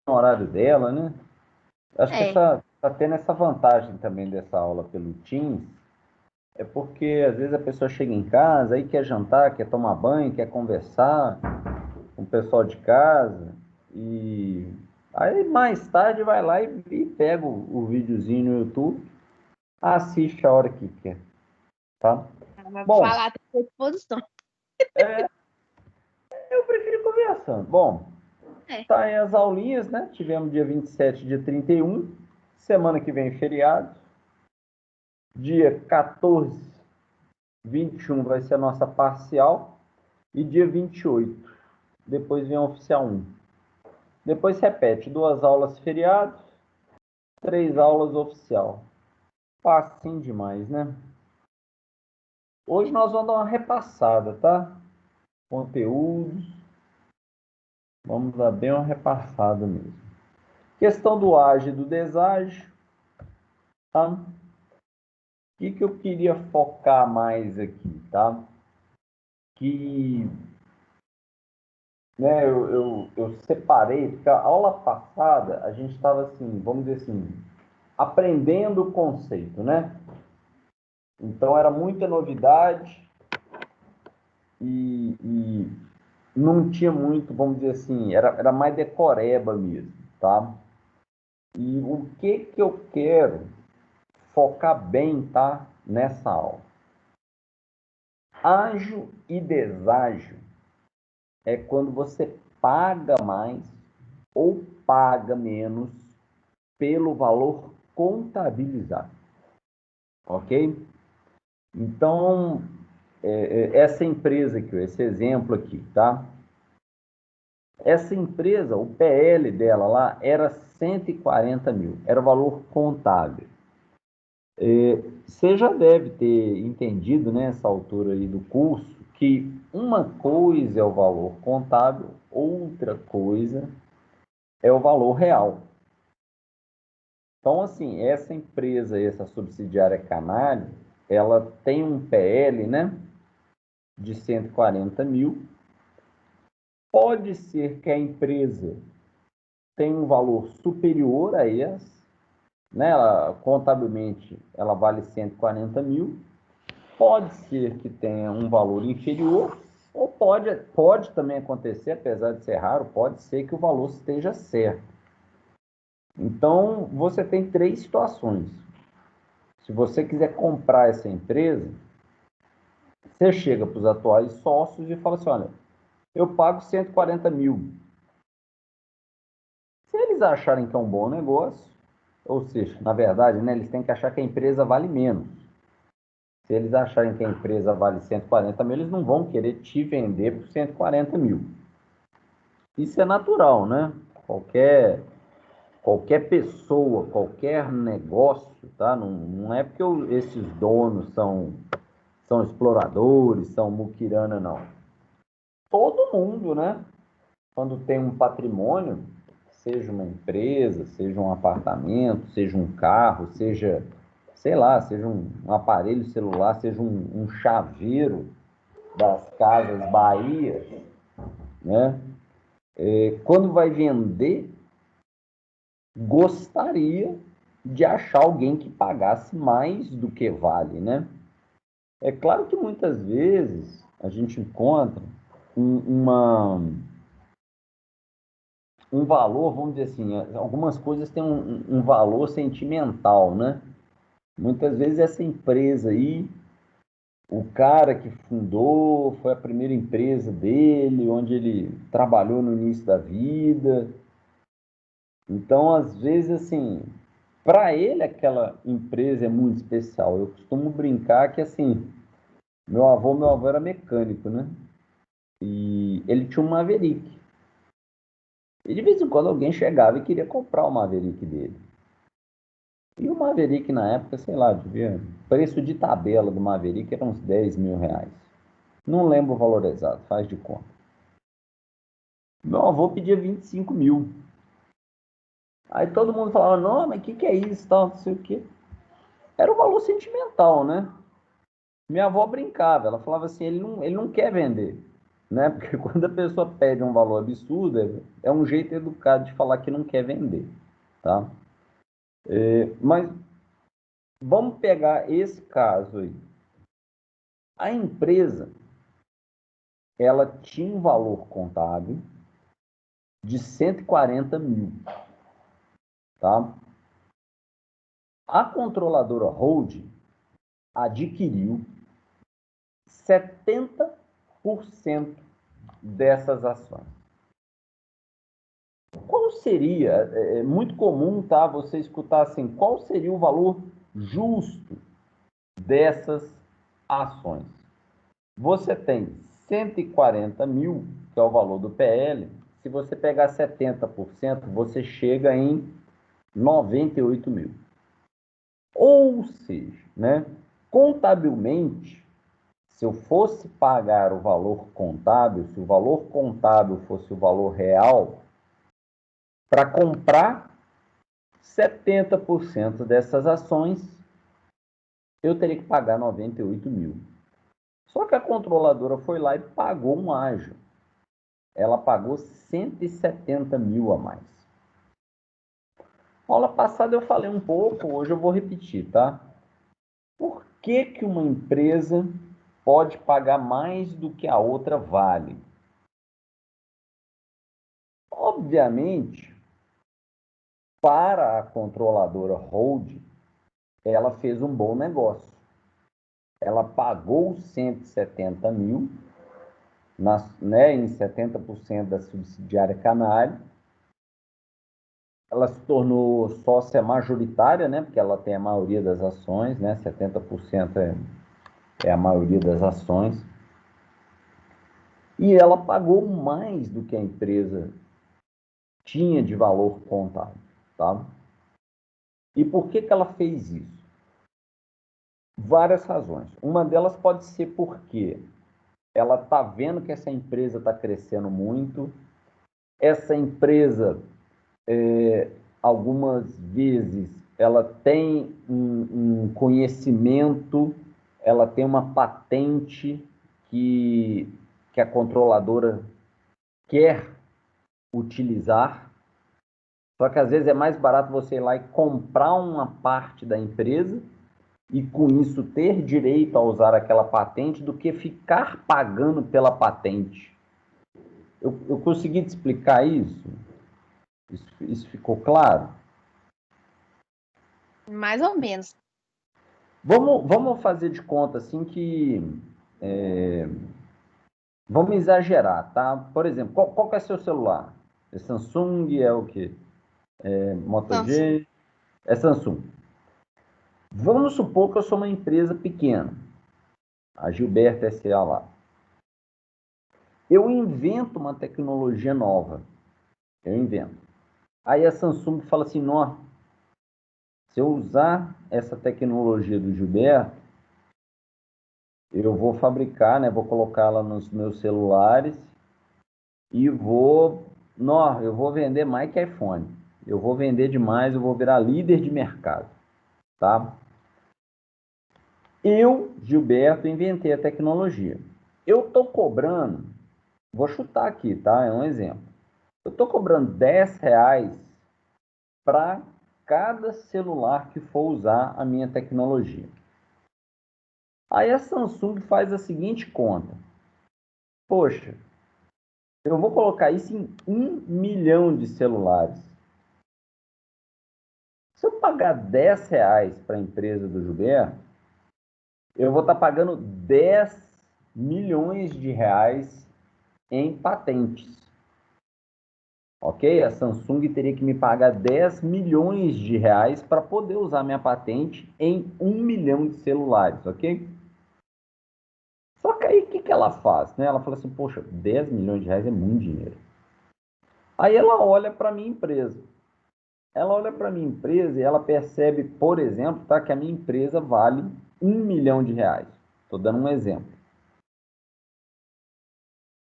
no horário dela, né? Acho que É, tá tendo essa vantagem também dessa aula pelo Teams, é porque às vezes a pessoa chega em casa, aí quer jantar, quer tomar banho, quer conversar com o pessoal de casa, e aí mais tarde vai lá e pega o videozinho no YouTube, assiste a hora que quer, tá? vai Bom, falar à disposição. eu prefiro conversando. Bom, É. tá aí as aulinhas, né? Tivemos dia 27, dia 31, semana que vem feriado, dia 14, 21 vai ser a nossa parcial, e dia 28, depois vem a oficial 1. Depois repete, 2 aulas feriado, 3 aulas oficial. Facinho demais, né? Hoje nós vamos dar uma repassada, tá? Conteúdos, vamos dar bem uma repassada mesmo. Questão do ágio e do deságio, tá? O que eu queria focar mais aqui, tá? Que, né, eu separei, porque a aula passada a gente estava assim, vamos dizer assim, aprendendo o conceito, né? Então era muita novidade e não tinha muito, vamos dizer assim, era mais decoreba mesmo, tá? E o que eu quero focar bem, tá? Nessa aula. Ágio e deságio é quando você paga mais ou paga menos pelo valor contabilizado, ok? Então, essa empresa aqui, esse exemplo aqui, tá? Essa empresa, o PL dela lá era 140 mil, era o valor contábil. Você já deve ter entendido nessa altura aí do curso que uma coisa é o valor contábil, outra coisa é o valor real. Então, assim, essa empresa, essa subsidiária Canalha, ela tem um PL, né, de 140 mil. Pode ser que a empresa tenha um valor superior a esse, né, contabilmente ela vale 140 mil. Pode ser que tenha um valor inferior, ou pode também acontecer, apesar de ser raro, pode ser que o valor esteja certo. Então, você tem 3 situações. Se você quiser comprar essa empresa, você chega para os atuais sócios e fala assim: olha, eu pago 140 mil. Se eles acharem que é um bom negócio, ou seja, na verdade, né, eles têm que achar que a empresa vale menos. Se eles acharem que a empresa vale 140 mil, eles não vão querer te vender por 140 mil. Isso é natural, né? Qualquer pessoa, qualquer negócio, tá? Não é porque esses donos são exploradores, são muquirana, não. Todo mundo, né? Quando tem um patrimônio, seja uma empresa, seja um apartamento, seja um carro, seja, sei lá, seja um aparelho celular, seja um chaveiro das casas Bahia, né? Quando vai vender, gostaria de achar alguém que pagasse mais do que vale, né? É claro que muitas vezes a gente encontra um, uma, um valor, vamos dizer assim, algumas coisas têm um valor sentimental, né? Muitas vezes essa empresa aí, o cara que fundou, foi a primeira empresa dele, onde ele trabalhou no início da vida. Então, às vezes, assim, para ele aquela empresa é muito especial. Eu costumo brincar que, assim, meu avô era mecânico, né? E ele tinha um Maverick. E de vez em quando alguém chegava e queria comprar o Maverick dele. E o Maverick na época, sei lá, devia. Preço de tabela do Maverick era uns 10 mil reais. Não lembro o valor exato, faz de conta. Meu avô pedia 25 mil. Aí todo mundo falava, não, mas o que é isso, tal, não sei o quê. Era o valor sentimental, né? Minha avó brincava, ela falava assim, ele não quer vender. né? Porque quando a pessoa pede um valor absurdo, é um jeito educado de falar que não quer vender, tá? Mas vamos pegar esse caso aí. A empresa, ela tinha um valor contábil de 140 mil, tá? A controladora Hold adquiriu 70% dessas ações. Qual seria, é muito comum, tá, você escutar assim, qual seria o valor justo dessas ações? Você tem 140 mil, que é o valor do PL, se você pegar 70%, você chega em 98 mil. Ou seja, né, contabilmente, se eu fosse pagar o valor contábil, se o valor contábil fosse o valor real, para comprar 70% dessas ações, eu teria que pagar 98 mil. Só que a controladora foi lá e pagou um ágio. Ela pagou 170 mil a mais. Aula passada eu falei um pouco, hoje eu vou repetir, tá? Por que que uma empresa pode pagar mais do que a outra vale? Obviamente, para a controladora Hold, ela fez um bom negócio. Ela pagou 170 mil em 70% da subsidiária Canário. Ela se tornou sócia majoritária, né? Porque ela tem a maioria das ações, né? 70% é a maioria das ações. E ela pagou mais do que a empresa tinha de valor contábil, tá? E por que que ela fez isso? Várias razões. Uma delas pode ser porque ela está vendo que essa empresa está crescendo muito, essa empresa, algumas vezes, ela tem um conhecimento, ela tem uma patente que a controladora quer utilizar, só que às vezes é mais barato você ir lá e comprar uma parte da empresa e com isso ter direito a usar aquela patente do que ficar pagando pela patente. Eu consegui te explicar isso? Isso ficou claro? Mais ou menos. Vamos fazer de conta assim que. Vamos exagerar, tá? Por exemplo, qual que é seu celular? É Samsung? É o quê? É Moto Samsung. G? É Samsung. Vamos supor que eu sou uma empresa pequena, a Gilberto S.A. lá. Eu invento uma tecnologia nova. Eu invento. Aí a Samsung fala assim: "Nó, se eu usar essa tecnologia do Gilberto, eu vou fabricar, né? Vou colocá-la nos meus celulares e eu vou vender mais que iPhone. Eu vou vender demais, eu vou virar líder de mercado, tá? Eu, Gilberto, inventei a tecnologia. Eu tô cobrando, vou chutar aqui, tá? É um exemplo. Eu tô cobrando R$ 10 para cada celular que for usar a minha tecnologia. Aí a Samsung faz a seguinte conta: poxa, eu vou colocar isso em 1 milhão de celulares. Se eu pagar R$ 10 para a empresa do Gilberto, eu vou estar pagando 10 milhões de reais em patentes. Ok? A Samsung teria que me pagar 10 milhões de reais para poder usar minha patente em 1 milhão de celulares, ok? Só que aí o que, que ela faz? Né? Ela fala assim, poxa, 10 milhões de reais é muito dinheiro. Aí ela olha para a minha empresa. Ela olha para a minha empresa e ela percebe, por exemplo, tá, que a minha empresa vale 1 milhão de reais. Estou dando um exemplo.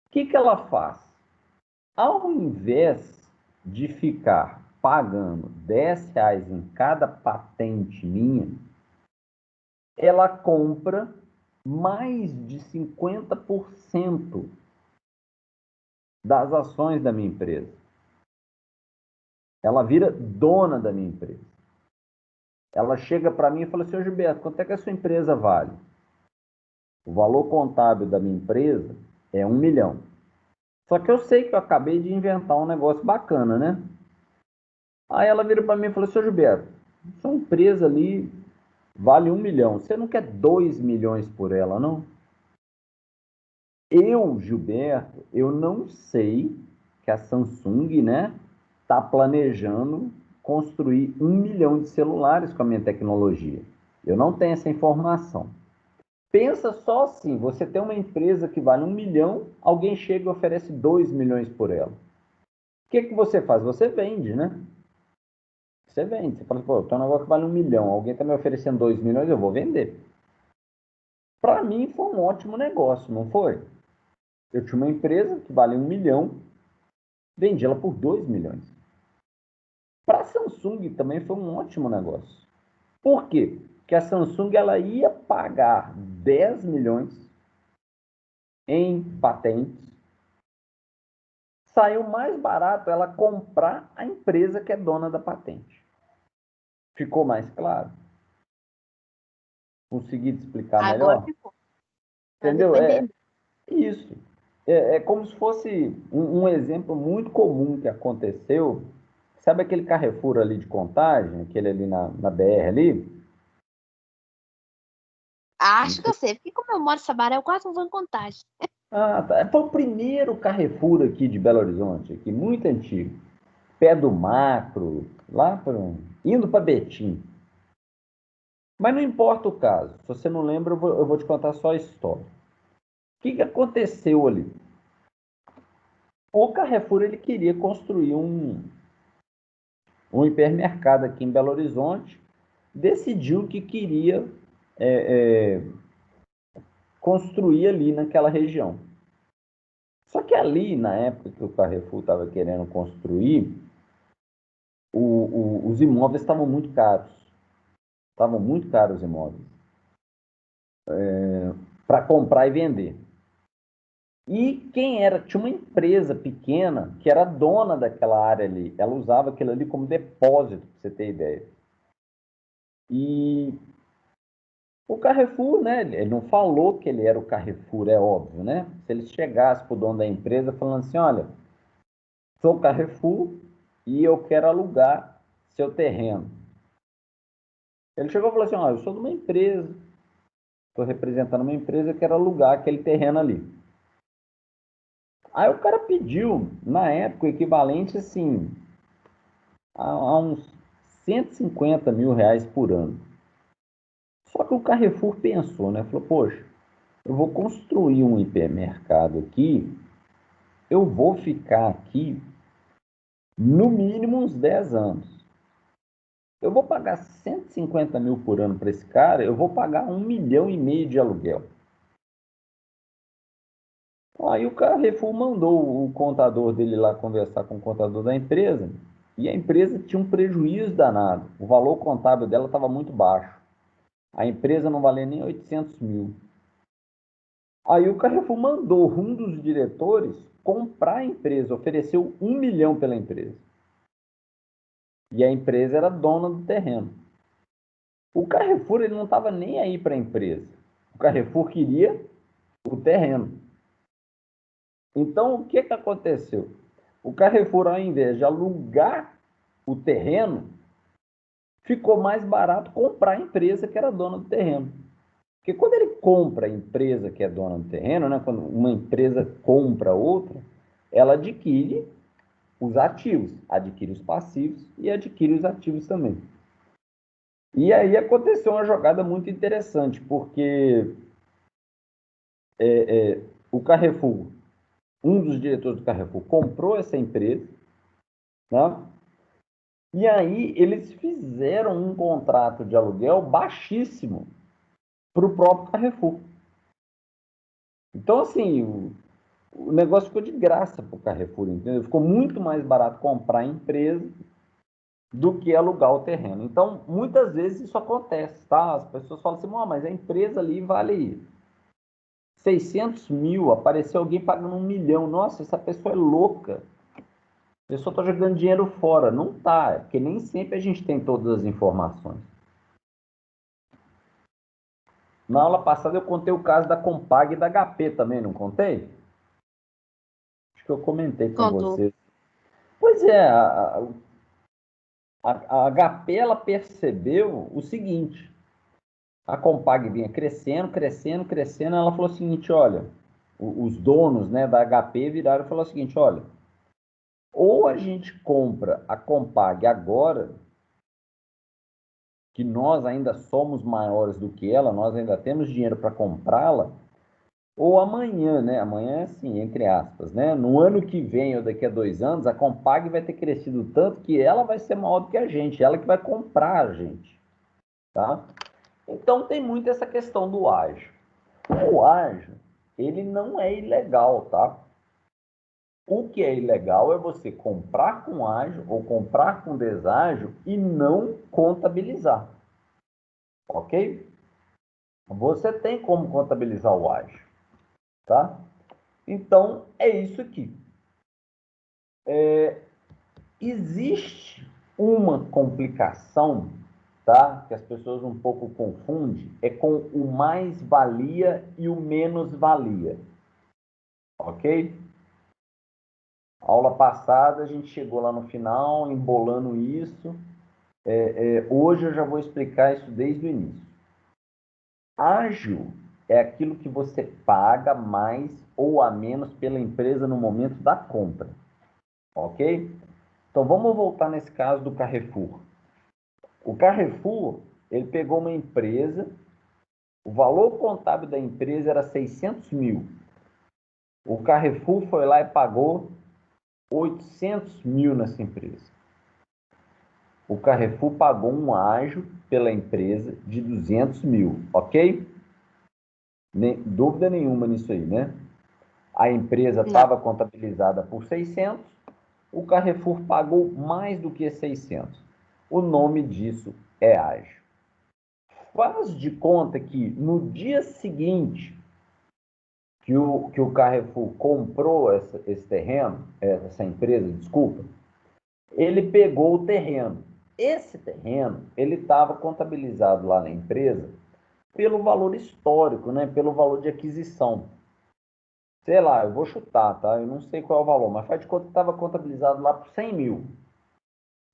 O que, que ela faz? Ao invés de ficar pagando R$ 10 em cada patente minha, ela compra mais de 50% das ações da minha empresa. Ela vira dona da minha empresa. Ela chega para mim e fala assim, ô Gilberto, quanto é que a sua empresa vale? O valor contábil da minha empresa é 1 milhão. Só que eu sei que eu acabei de inventar um negócio bacana, né? Aí ela vira para mim e fala assim, ô Gilberto, sua empresa ali vale 1 milhão. Você não quer 2 milhões por ela, não? Eu, Gilberto, eu não sei que a Samsung, né, está planejando construir 1 milhão de celulares com a minha tecnologia. Eu não tenho essa informação. Pensa só assim, você tem uma empresa que vale 1 milhão, alguém chega e oferece 2 milhões por ela. O que você faz? Você vende, né? Você vende. Você fala, pô, tem um negócio que vale 1 milhão, alguém está me oferecendo 2 milhões, eu vou vender. Para mim foi um ótimo negócio, não foi? Eu tinha uma empresa que vale 1 milhão, vendi ela por 2 milhões. Para a Samsung também foi um ótimo negócio. Por quê? Porque a Samsung ela ia pagar 10 milhões em patentes. Saiu mais barato ela comprar a empresa que é dona da patente. Ficou mais claro? Consegui te explicar Agora melhor? ficou. Agora deu Entendeu? para É entender. isso. É como se fosse um exemplo muito comum que aconteceu. Sabe aquele Carrefour ali de Contagem, aquele ali na BR ali? Acho que eu sei, porque como eu moro em Sabará, eu quase não vou em Contagem. Ah, tá. Foi o primeiro Carrefour aqui de Belo Horizonte, aqui, muito antigo. Pé do Macro, lá indo para Betim. Mas não importa o caso. Se você não lembra, eu vou te contar só a história. O que aconteceu ali? O Carrefour ele queria construir um hipermercado aqui em Belo Horizonte. Decidiu que queria é, construir ali naquela região. Só que ali, na época que o Carrefour estava querendo construir, os imóveis estavam muito caros. Estavam muito caros os imóveis para comprar e vender. E quem era? Tinha uma empresa pequena que era dona daquela área ali. Ela usava aquilo ali como depósito, para você ter ideia. E o Carrefour, né? Ele não falou que ele era o Carrefour, é óbvio, né? Se ele chegasse para o dono da empresa falando assim, olha, sou o Carrefour e eu quero alugar seu terreno. Ele chegou e falou assim, olha, eu sou de uma empresa, estou representando uma empresa, eu quero alugar aquele terreno ali. Aí o cara pediu, na época, o equivalente, assim, a uns 150 mil reais por ano. Só que o Carrefour pensou, né? Falou, poxa, eu vou construir um hipermercado aqui, eu vou ficar aqui no mínimo uns 10 anos. Eu vou pagar 150 mil por ano para esse cara, eu vou pagar 1,5 milhão de aluguel. Aí o Carrefour mandou o contador dele lá conversar com o contador da empresa, e a empresa tinha um prejuízo danado. O valor contábil dela estava muito baixo. A empresa não valia nem 800 mil. Aí o Carrefour mandou um dos diretores comprar a empresa, ofereceu 1 milhão pela empresa. E a empresa era dona do terreno. O Carrefour ele não estava nem aí para a empresa. O Carrefour queria o terreno. Então, o que aconteceu? O Carrefour, ao invés de alugar o terreno, ficou mais barato comprar a empresa que era dona do terreno. Porque quando ele compra a empresa que é dona do terreno, né, quando uma empresa compra outra, ela adquire os ativos, adquire os passivos e adquire os ativos também. E aí aconteceu uma jogada muito interessante, porque o Carrefour, um dos diretores do Carrefour, comprou essa empresa, né? E aí eles fizeram um contrato de aluguel baixíssimo para o próprio Carrefour. Então, assim, o negócio ficou de graça para o Carrefour, entendeu? Ficou muito mais barato comprar a empresa do que alugar o terreno. Então, muitas vezes isso acontece, tá? As pessoas falam assim, mas a empresa ali vale 600 mil, apareceu alguém pagando 1 milhão. Nossa, essa pessoa é louca. A pessoa está jogando dinheiro fora. Não está, porque nem sempre a gente tem todas as informações. Na aula passada eu contei o caso da Compag e da HP também, não contei? Acho que eu comentei com Contou. vocês. Pois é, a HP ela percebeu o seguinte: a Compag vinha crescendo, crescendo, crescendo. Ela falou o seguinte: olha, os donos, né, da HP viraram e falaram o seguinte: olha, ou a gente compra a Compag agora, que nós ainda somos maiores do que ela, nós ainda temos dinheiro para comprá-la, ou amanhã, né? Amanhã é assim, entre aspas, né? No ano que vem ou daqui a 2 anos, a Compag vai ter crescido tanto que ela vai ser maior do que a gente, ela que vai comprar a gente, tá? Então tem muito essa questão do ágio. O ágio, ele não é ilegal, tá? O que é ilegal é você comprar com ágio ou comprar com deságio e não contabilizar, ok? Você tem como contabilizar o ágio, tá? Então, é isso aqui. Existe uma complicação, tá? Que as pessoas um pouco confundem, é com o mais-valia e o menos-valia, ok? Aula passada a gente chegou lá no final, embolando isso. Hoje eu já vou explicar isso desde o início. Ágio é aquilo que você paga mais ou a menos pela empresa no momento da compra, ok? Então vamos voltar nesse caso do Carrefour. O Carrefour, ele pegou uma empresa, o valor contábil da empresa era 600 mil. O Carrefour foi lá e pagou 800 mil nessa empresa. O Carrefour pagou um ágio pela empresa de 200 mil, ok? Dúvida nenhuma nisso aí, né? A empresa Não. estava contabilizada por 600, o Carrefour pagou mais do que 600. O nome disso é ágio. Faz de conta que no dia seguinte que o Carrefour comprou esse terreno, essa empresa, desculpa, ele pegou o terreno. Esse terreno, ele estava contabilizado lá na empresa pelo valor histórico, né? Pelo valor de aquisição. Sei lá, eu vou chutar, tá? Eu não sei qual é o valor, mas faz de conta que estava contabilizado lá por 100 mil.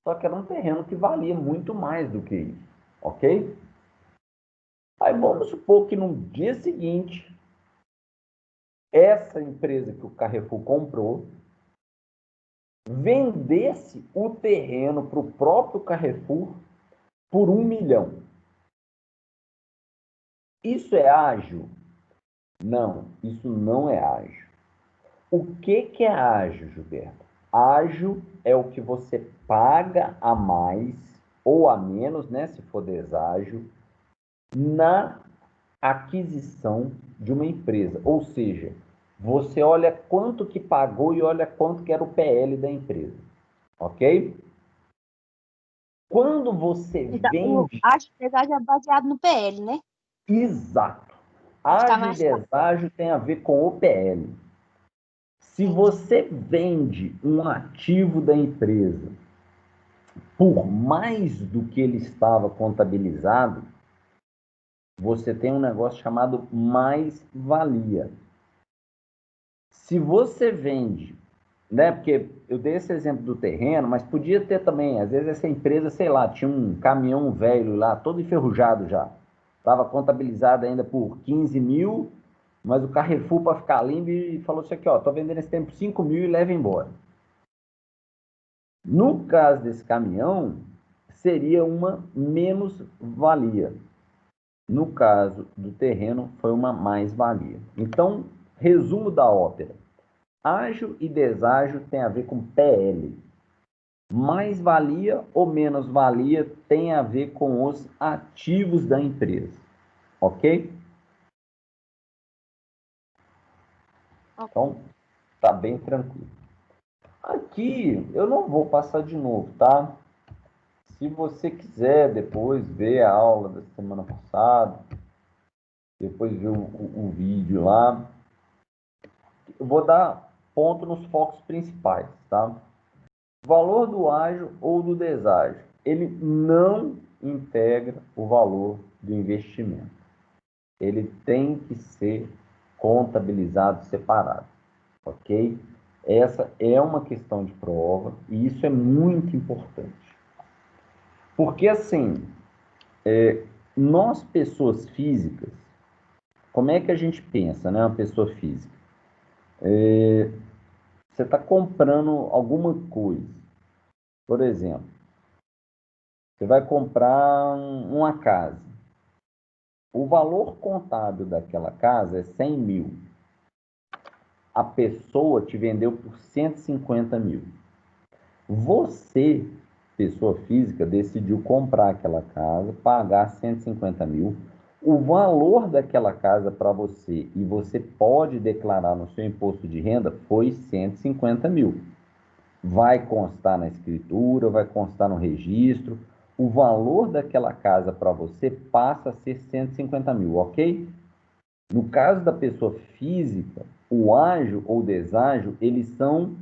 Só que era um terreno que valia muito mais do que isso, ok? Aí vamos supor que no dia seguinte, essa empresa que o Carrefour comprou vendesse o terreno para o próprio Carrefour por 1 milhão. Isso é ágil? Não, isso não é ágil. O que é ágil, Gilberto? Ágil é o que você paga a mais ou a menos, né, se for deságio, na aquisição de uma empresa. Ou seja, você olha quanto que pagou e olha quanto que era o PL da empresa. Ok? Quando você Então, o vende... acho que é baseado no PL, né? Exato. Vai ficar Ágio e mais fácil. deságio tem a ver com o PL. Se Entendi. você vende um ativo da empresa por mais do que ele estava contabilizado, você tem um negócio chamado mais-valia. Se você vende, né? Porque eu dei esse exemplo do terreno, mas podia ter também, às vezes essa empresa, sei lá, tinha um caminhão velho lá, todo enferrujado já. Estava contabilizado ainda por 15 mil, mas o Carrefour, para ficar limpo, falou isso aqui, ó, tô vendendo esse tempo por 5 mil e leva embora. No caso desse caminhão, seria uma menos-valia. No caso do terreno, foi uma mais-valia. Então, resumo da ópera. Ágio e deságio tem a ver com PL. Mais-valia ou menos-valia tem a ver com os ativos da empresa. Ok? Então, tá bem tranquilo. Aqui, eu não vou passar de novo, tá? Se você quiser depois ver a aula da semana passada, depois ver o vídeo lá. Eu vou dar ponto nos focos principais, tá? Valor do ágio ou do deságio, ele não integra o valor do investimento. Ele tem que ser contabilizado separado, ok? Essa é uma questão de prova e isso é muito importante. Porque, assim, nós, pessoas físicas, como é que a gente pensa, né? Uma pessoa física. Você está comprando alguma coisa. Por exemplo, você vai comprar uma casa. O valor contábil daquela casa é 100 mil. A pessoa te vendeu por 150 mil. Você, pessoa física, decidiu comprar aquela casa, pagar 150 mil. O valor daquela casa para você, e você pode declarar no seu imposto de renda, foi 150 mil. Vai constar na escritura, vai constar no registro. O valor daquela casa para você passa a ser 150 mil, ok? No caso da pessoa física, o ágio ou deságio, eles são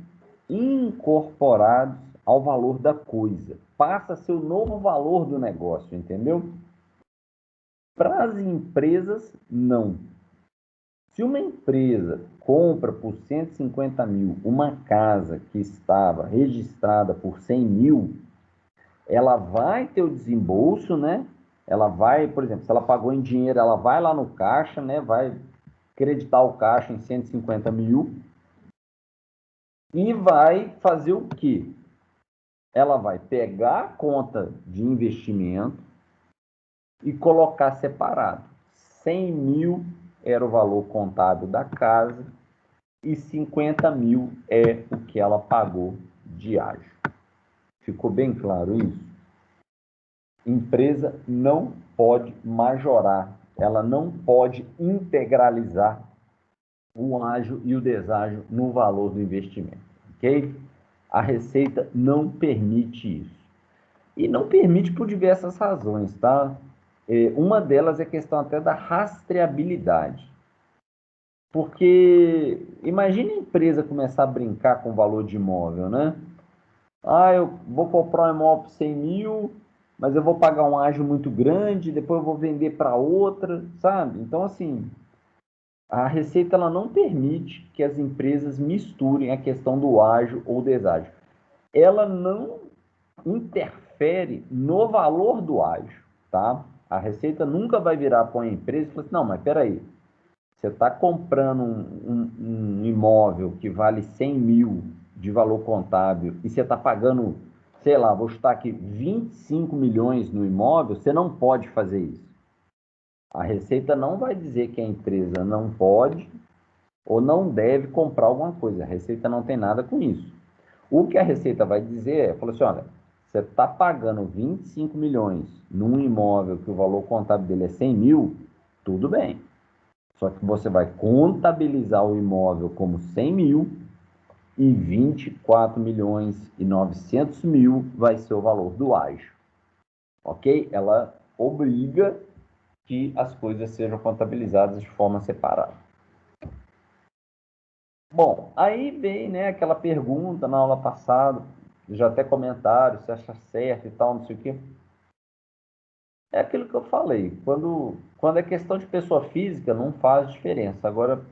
incorporados ao valor da coisa. Passa a ser o novo valor do negócio, entendeu? Para as empresas, não. Se uma empresa compra por 150 mil uma casa que estava registrada por 100 mil, ela vai ter o desembolso, né? Ela vai, por exemplo, se ela pagou em dinheiro, ela vai lá no caixa, né? Vai creditar o caixa em 150 mil e vai fazer o quê? Ela vai pegar a conta de investimento e colocar separado. 100 mil era o valor contábil da casa e 50 mil é o que ela pagou de ágio. Ficou bem claro isso? Empresa não pode majorar, ela não pode integralizar o ágio e o deságio no valor do investimento, ok? A Receita não permite isso. E não permite por diversas razões, tá? Uma delas é a questão até da rastreabilidade. Porque imagine a empresa começar a brincar com o valor de imóvel, né? Ah, eu vou comprar um imóvel por 100 mil, mas eu vou pagar um ágio muito grande, depois eu vou vender para outra, sabe? Então, assim, a Receita ela não permite que as empresas misturem a questão do ágio ou deságio. Ela não interfere no valor do ágio, tá? A Receita nunca vai virar para uma empresa e falar assim, não, mas peraí, você está comprando um imóvel que vale 100 mil de valor contábil e você está pagando, sei lá, vou chutar aqui, 25 milhões no imóvel, você não pode fazer isso. A Receita não vai dizer que a empresa não pode ou não deve comprar alguma coisa. A Receita não tem nada com isso. O que a Receita vai dizer é, falou assim, olha, você está pagando 25 milhões num imóvel que o valor contábil dele é 100 mil, tudo bem. Só que você vai contabilizar o imóvel como 100 mil e 24 milhões e 900 mil vai ser o valor do ágio. Ok? Ela obriga que as coisas sejam contabilizadas de forma separada. Bom, aí vem, né, aquela pergunta na aula passada, já até comentário, se acha certo e tal, não sei o quê. É aquilo que eu falei, quando é questão de pessoa física, não faz diferença. Agora,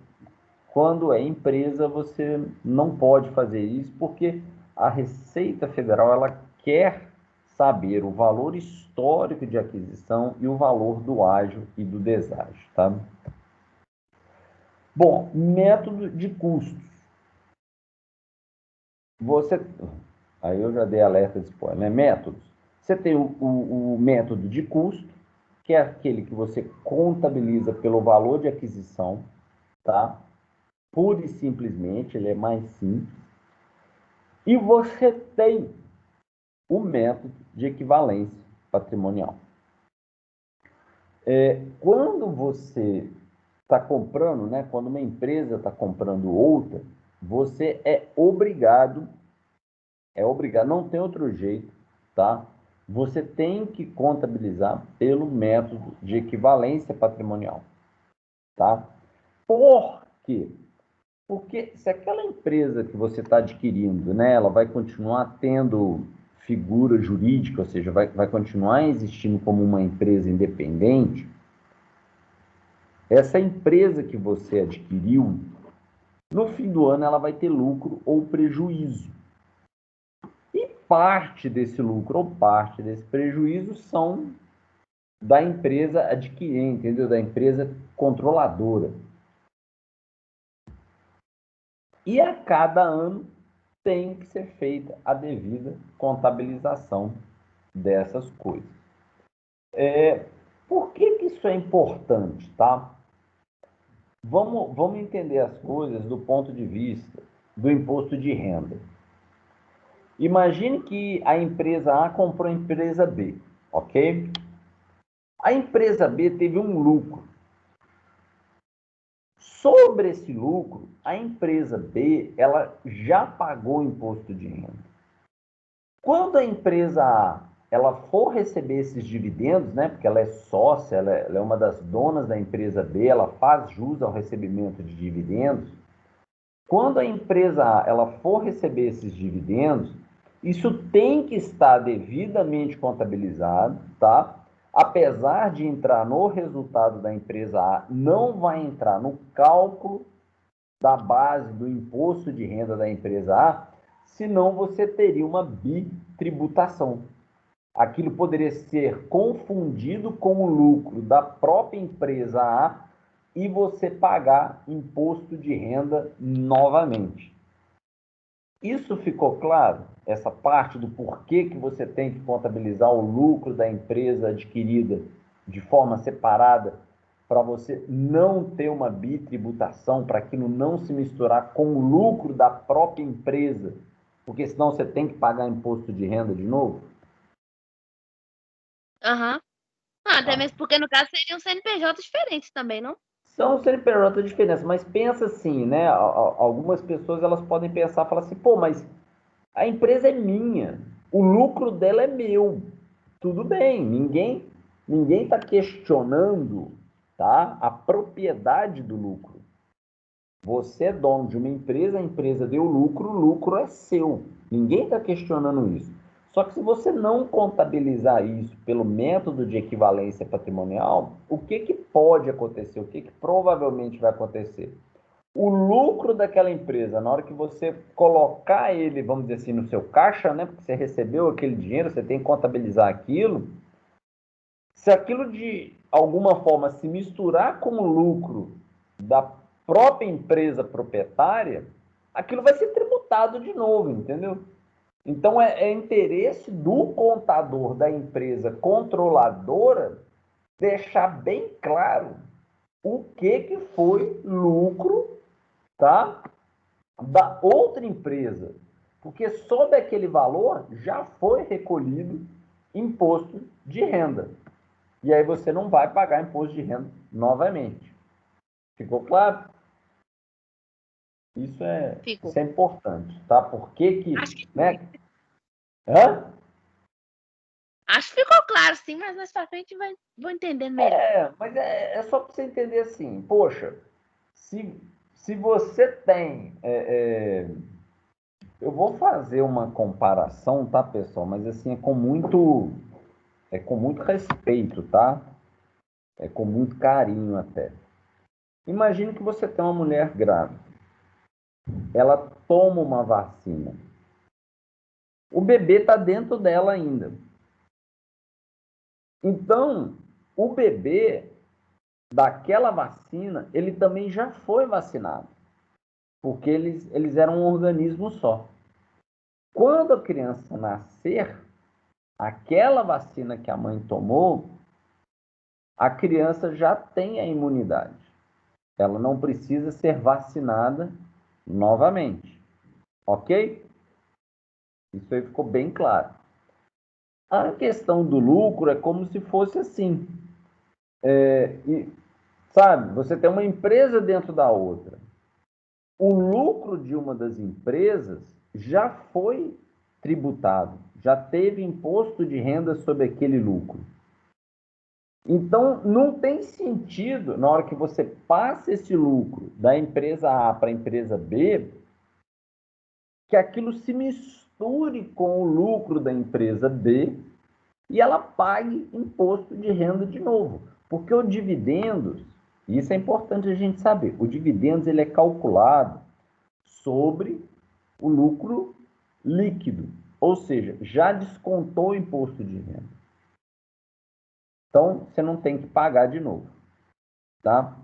quando é empresa, você não pode fazer isso, porque a Receita Federal, ela quer saber o valor histórico de aquisição e o valor do ágio e do deságio, tá? Bom, método de custos. Você, aí eu já dei alerta de spoiler, né? Métodos. Você tem o método de custo, que é aquele que você contabiliza pelo valor de aquisição, tá? Pura e simplesmente, ele é mais simples. E você tem o método de equivalência patrimonial. Quando você está comprando, né? Quando uma empresa está comprando outra, você é obrigado, não tem outro jeito, tá? Você tem que contabilizar pelo método de equivalência patrimonial. tá? Por quê? Porque se aquela empresa que você está adquirindo, né, ela vai continuar tendo figura jurídica, ou seja, vai continuar existindo como uma empresa independente, essa empresa que você adquiriu, no fim do ano ela vai ter lucro ou prejuízo. E parte desse lucro ou parte desse prejuízo são da empresa adquirente, entendeu? Da empresa controladora. E a cada ano tem que ser feita a devida contabilização dessas coisas. Por que isso é importante, tá? Vamos entender as coisas do ponto de vista do imposto de renda. Imagine que a empresa A comprou a empresa B, ok? A empresa B teve um lucro. Sobre esse lucro, a empresa B, ela já pagou imposto de renda. Quando a empresa A, ela for receber esses dividendos, né, porque ela é sócia, ela é uma das donas da empresa B, ela faz jus ao recebimento de dividendos. Quando a empresa A, ela for receber esses dividendos, isso tem que estar devidamente contabilizado, tá? Apesar de entrar no resultado da empresa A, não vai entrar no cálculo da base do imposto de renda da empresa A, senão você teria uma bitributação. Aquilo poderia ser confundido com o lucro da própria empresa A e você pagar imposto de renda novamente. Isso ficou claro? Essa parte do porquê que você tem que contabilizar o lucro da empresa adquirida de forma separada para você não ter uma bitributação, para aquilo não se misturar com o lucro da própria empresa, porque senão você tem que pagar imposto de renda de novo? Aham. Até Tá? mesmo porque no caso seriam CNPJ diferentes também, não? São CNPJ diferentes, mas pensa assim, né? Algumas pessoas elas podem pensar, falar assim, pô, mas a empresa é minha, o lucro dela é meu. Tudo bem, ninguém está questionando, tá, a propriedade do lucro. Você é dono de uma empresa, a empresa deu lucro, o lucro é seu. Ninguém está questionando isso. Só que se você não contabilizar isso pelo método de equivalência patrimonial, o que pode acontecer? O que provavelmente vai acontecer? O lucro daquela empresa, na hora que você colocar ele, vamos dizer assim, no seu caixa, né? Porque você recebeu aquele dinheiro, você tem que contabilizar aquilo. Se aquilo de alguma forma se misturar com o lucro da própria empresa proprietária, aquilo vai ser tributado de novo, entendeu? Então é interesse do contador da empresa controladora deixar bem claro o que foi lucro, tá? Da outra empresa, porque sob aquele valor já foi recolhido imposto de renda. E aí você não vai pagar imposto de renda novamente. Ficou claro? Ficou. Isso é importante, tá? Por que Acho que, né? Hã? acho que ficou claro, sim, mas mais pra frente vou entendendo melhor. Mas é só para você entender assim, poxa, se, se você tem eu vou fazer uma comparação, tá, pessoal? Mas assim, é com muito respeito, tá? É com muito carinho até. Imagine que você tem uma mulher grávida. Ela toma uma vacina. O bebê está dentro dela ainda. Então, o bebê daquela vacina, ele também já foi vacinado. Porque eles eram um organismo só. Quando a criança nascer, aquela vacina que a mãe tomou, a criança já tem a imunidade. Ela não precisa ser vacinada novamente. Ok? Isso aí ficou bem claro. A questão do lucro é como se fosse assim. Sabe, você tem uma empresa dentro da outra. O lucro de uma das empresas já foi tributado, já teve imposto de renda sobre aquele lucro. Então, não tem sentido, na hora que você passa esse lucro da empresa A para a empresa B, que aquilo se misture com o lucro da empresa B e ela pague imposto de renda de novo. Porque o dividendos, isso é importante a gente saber, o dividendos ele é calculado sobre o lucro líquido, ou seja, já descontou o imposto de renda. Então, você não tem que pagar de novo, tá?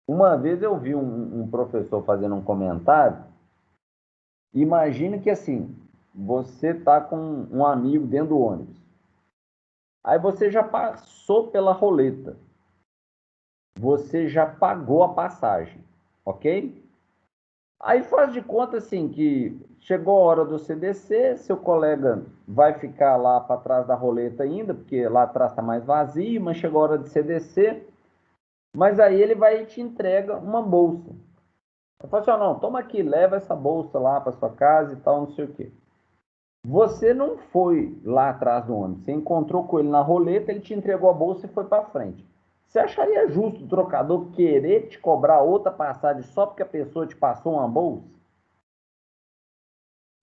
Uma vez eu vi um professor fazendo um comentário. Imagina que assim, você está com um amigo dentro do ônibus. Aí você já passou pela roleta. Você já pagou a passagem, ok? Aí faz de conta assim que chegou a hora do CDC, seu colega vai ficar lá para trás da roleta ainda, porque lá atrás está mais vazio, mas chegou a hora de CDC, mas aí ele vai e te entrega uma bolsa. Eu falo assim, oh, não, toma aqui, leva essa bolsa lá para sua casa e tal, não sei o quê. Você não foi lá atrás do ônibus, você encontrou com ele na roleta, ele te entregou a bolsa e foi para frente. Você acharia justo o trocador querer te cobrar outra passagem só porque a pessoa te passou uma bolsa?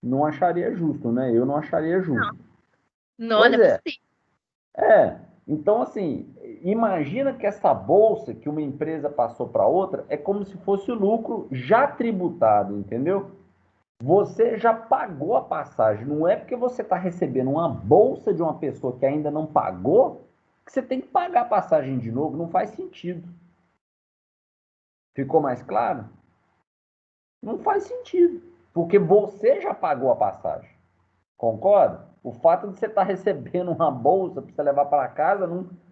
Não acharia justo, né? Eu não acharia Não, justo. não Pois é é, possível. Então, assim, imagina que essa bolsa que uma empresa passou para outra é como se fosse o lucro já tributado, entendeu? Você já pagou a passagem. Não é porque você está recebendo uma bolsa de uma pessoa que ainda não pagou que você tem que pagar a passagem de novo. Não faz sentido. Ficou mais claro? Não faz sentido. Porque você já pagou a passagem. Concorda? O fato de você estar recebendo uma bolsa para você levar para casa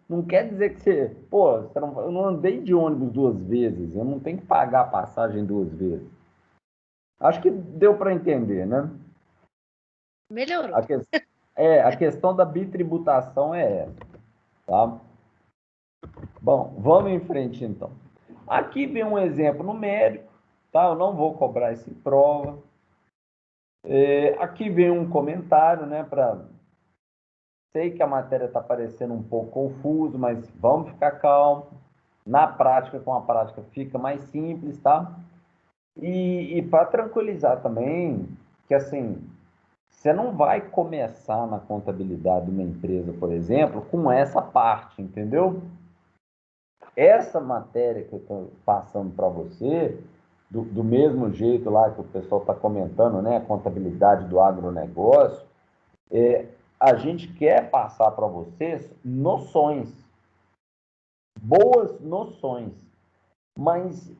não quer dizer que você. Pô, eu não andei de ônibus duas vezes. Eu não tenho que pagar a passagem duas vezes. Acho que deu para entender, né? Melhorou. A, que... a questão da bitributação é essa, tá? Bom, vamos em frente então. Aqui vem um exemplo numérico, tá? Eu não vou cobrar isso em prova. Aqui vem um comentário, né? Sei que a matéria está parecendo um pouco confuso, mas vamos ficar calmo. Na prática, com a prática, fica mais simples, tá? E para tranquilizar também, que assim, você não vai começar na contabilidade de uma empresa, por exemplo, com essa parte, entendeu? Essa matéria que eu estou passando para você, do mesmo jeito lá que o pessoal está comentando, né, a contabilidade do agronegócio, a gente quer passar para vocês noções, boas noções, mas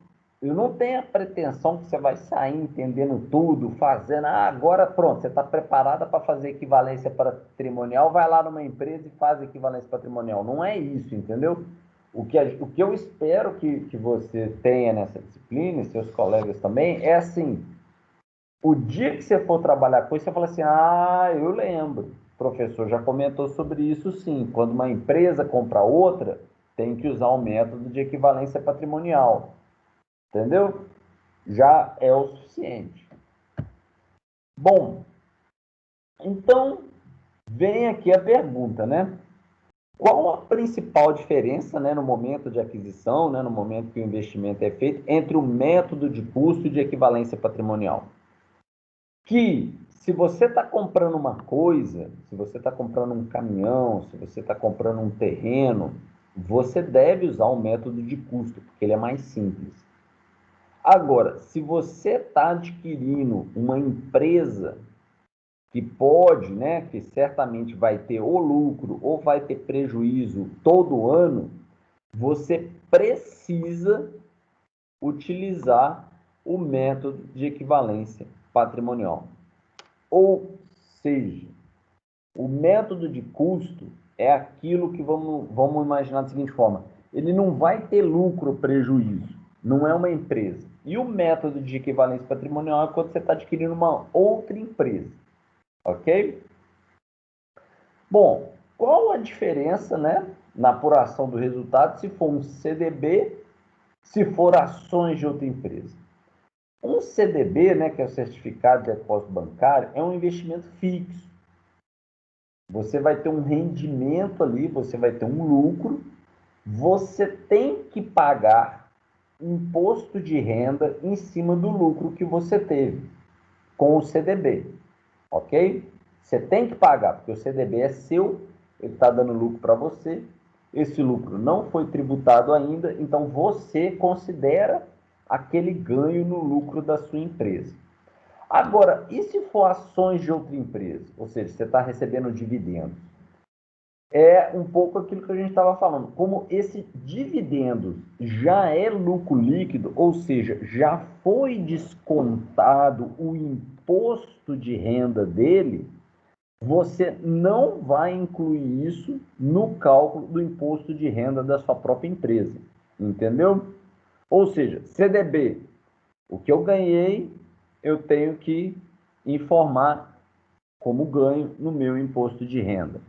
eu não tenho a pretensão que você vai sair entendendo tudo, fazendo, agora pronto, você está preparada para fazer equivalência patrimonial, vai lá numa empresa e faz equivalência patrimonial. Não é isso, entendeu? O que eu espero que você tenha nessa disciplina, e seus colegas também, é assim, o dia que você for trabalhar com isso, você fala assim, eu lembro, o professor já comentou sobre isso sim, quando uma empresa compra outra, tem que usar o método de equivalência patrimonial. Entendeu? Já é o suficiente. Bom, então vem aqui a pergunta, né? Qual a principal diferença, né, no momento de aquisição, né, no momento que o investimento é feito, entre o método de custo e de equivalência patrimonial? Que se você está comprando uma coisa, se você está comprando um caminhão, se você está comprando um terreno, você deve usar o método de custo, porque ele é mais simples. Agora, se você está adquirindo uma empresa que pode, né, que certamente vai ter ou lucro ou vai ter prejuízo todo ano, você precisa utilizar o método de equivalência patrimonial. Ou seja, o método de custo é aquilo que vamos imaginar da seguinte forma: ele não vai ter lucro ou prejuízo, não é uma empresa. E o método de equivalência patrimonial é quando você está adquirindo uma outra empresa, ok? Bom, qual a diferença, né, na apuração do resultado se for um CDB, se for ações de outra empresa? Um CDB, né, que é o Certificado de Depósito Bancário, é um investimento fixo. Você vai ter um rendimento ali, você vai ter um lucro, você tem que pagar imposto de renda em cima do lucro que você teve com o CDB, ok? Você tem que pagar, porque o CDB é seu, ele está dando lucro para você, esse lucro não foi tributado ainda, então você considera aquele ganho no lucro da sua empresa. Agora, e se for ações de outra empresa? Ou seja, você está recebendo dividendos. É um pouco aquilo que a gente estava falando. Como esse dividendo já é lucro líquido, ou seja, já foi descontado o imposto de renda dele, você não vai incluir isso no cálculo do imposto de renda da sua própria empresa. Entendeu? Ou seja, CDB, o que eu ganhei, eu tenho que informar como ganho no meu imposto de renda.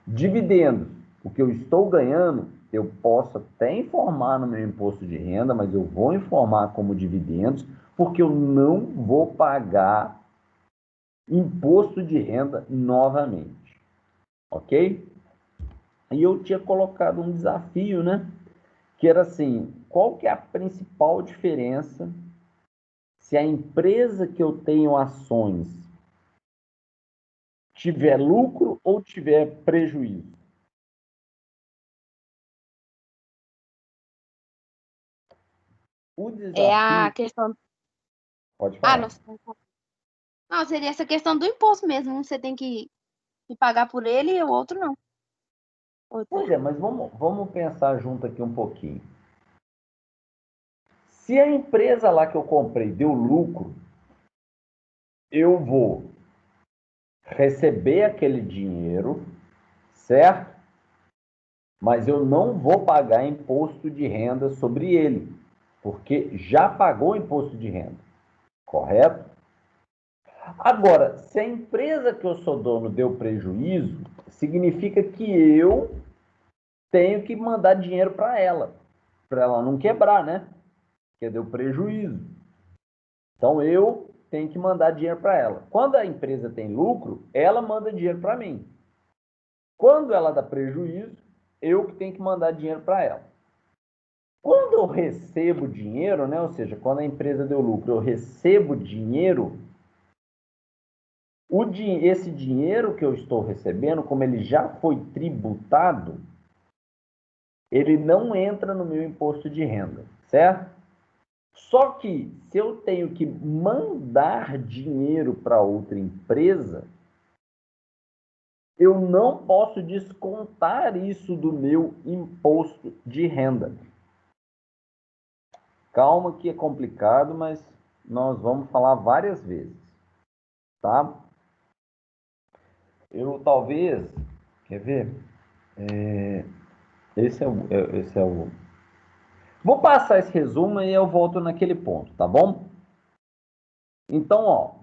Dividendos, o que eu estou ganhando, eu posso até informar no meu imposto de renda, mas eu vou informar como dividendos, porque eu não vou pagar imposto de renda novamente, ok? E eu tinha colocado um desafio, né? Que era assim, qual que é a principal diferença se a empresa que eu tenho ações tiver lucro ou tiver prejuízo? O É a desafio, questão. pode Ah, falar. não. Não, seria essa questão do imposto mesmo. Um você tem que pagar por ele e o outro não. Pois é, mas vamos pensar junto aqui um pouquinho. Se a empresa lá que eu comprei deu lucro, eu vou receber aquele dinheiro, certo? Mas eu não vou pagar imposto de renda sobre ele, porque já pagou imposto de renda, correto? Agora, se a empresa que eu sou dono deu prejuízo, significa que eu tenho que mandar dinheiro para ela não quebrar, né? Porque deu prejuízo. Então eu tenho que mandar dinheiro para ela. Quando a empresa tem lucro, ela manda dinheiro para mim. Quando ela dá prejuízo, eu que tenho que mandar dinheiro para ela. Quando eu recebo dinheiro, né? Ou seja, quando a empresa deu lucro, eu recebo dinheiro. Esse dinheiro que eu estou recebendo, como ele já foi tributado, ele não entra no meu imposto de renda, certo? Só que se eu tenho que mandar dinheiro para outra empresa, eu não posso descontar isso do meu imposto de renda. Calma que é complicado, mas nós vamos falar várias vezes, tá? Eu talvez, quer ver? Esse é o. Vou passar esse resumo e eu volto naquele ponto, tá bom? Então, ó,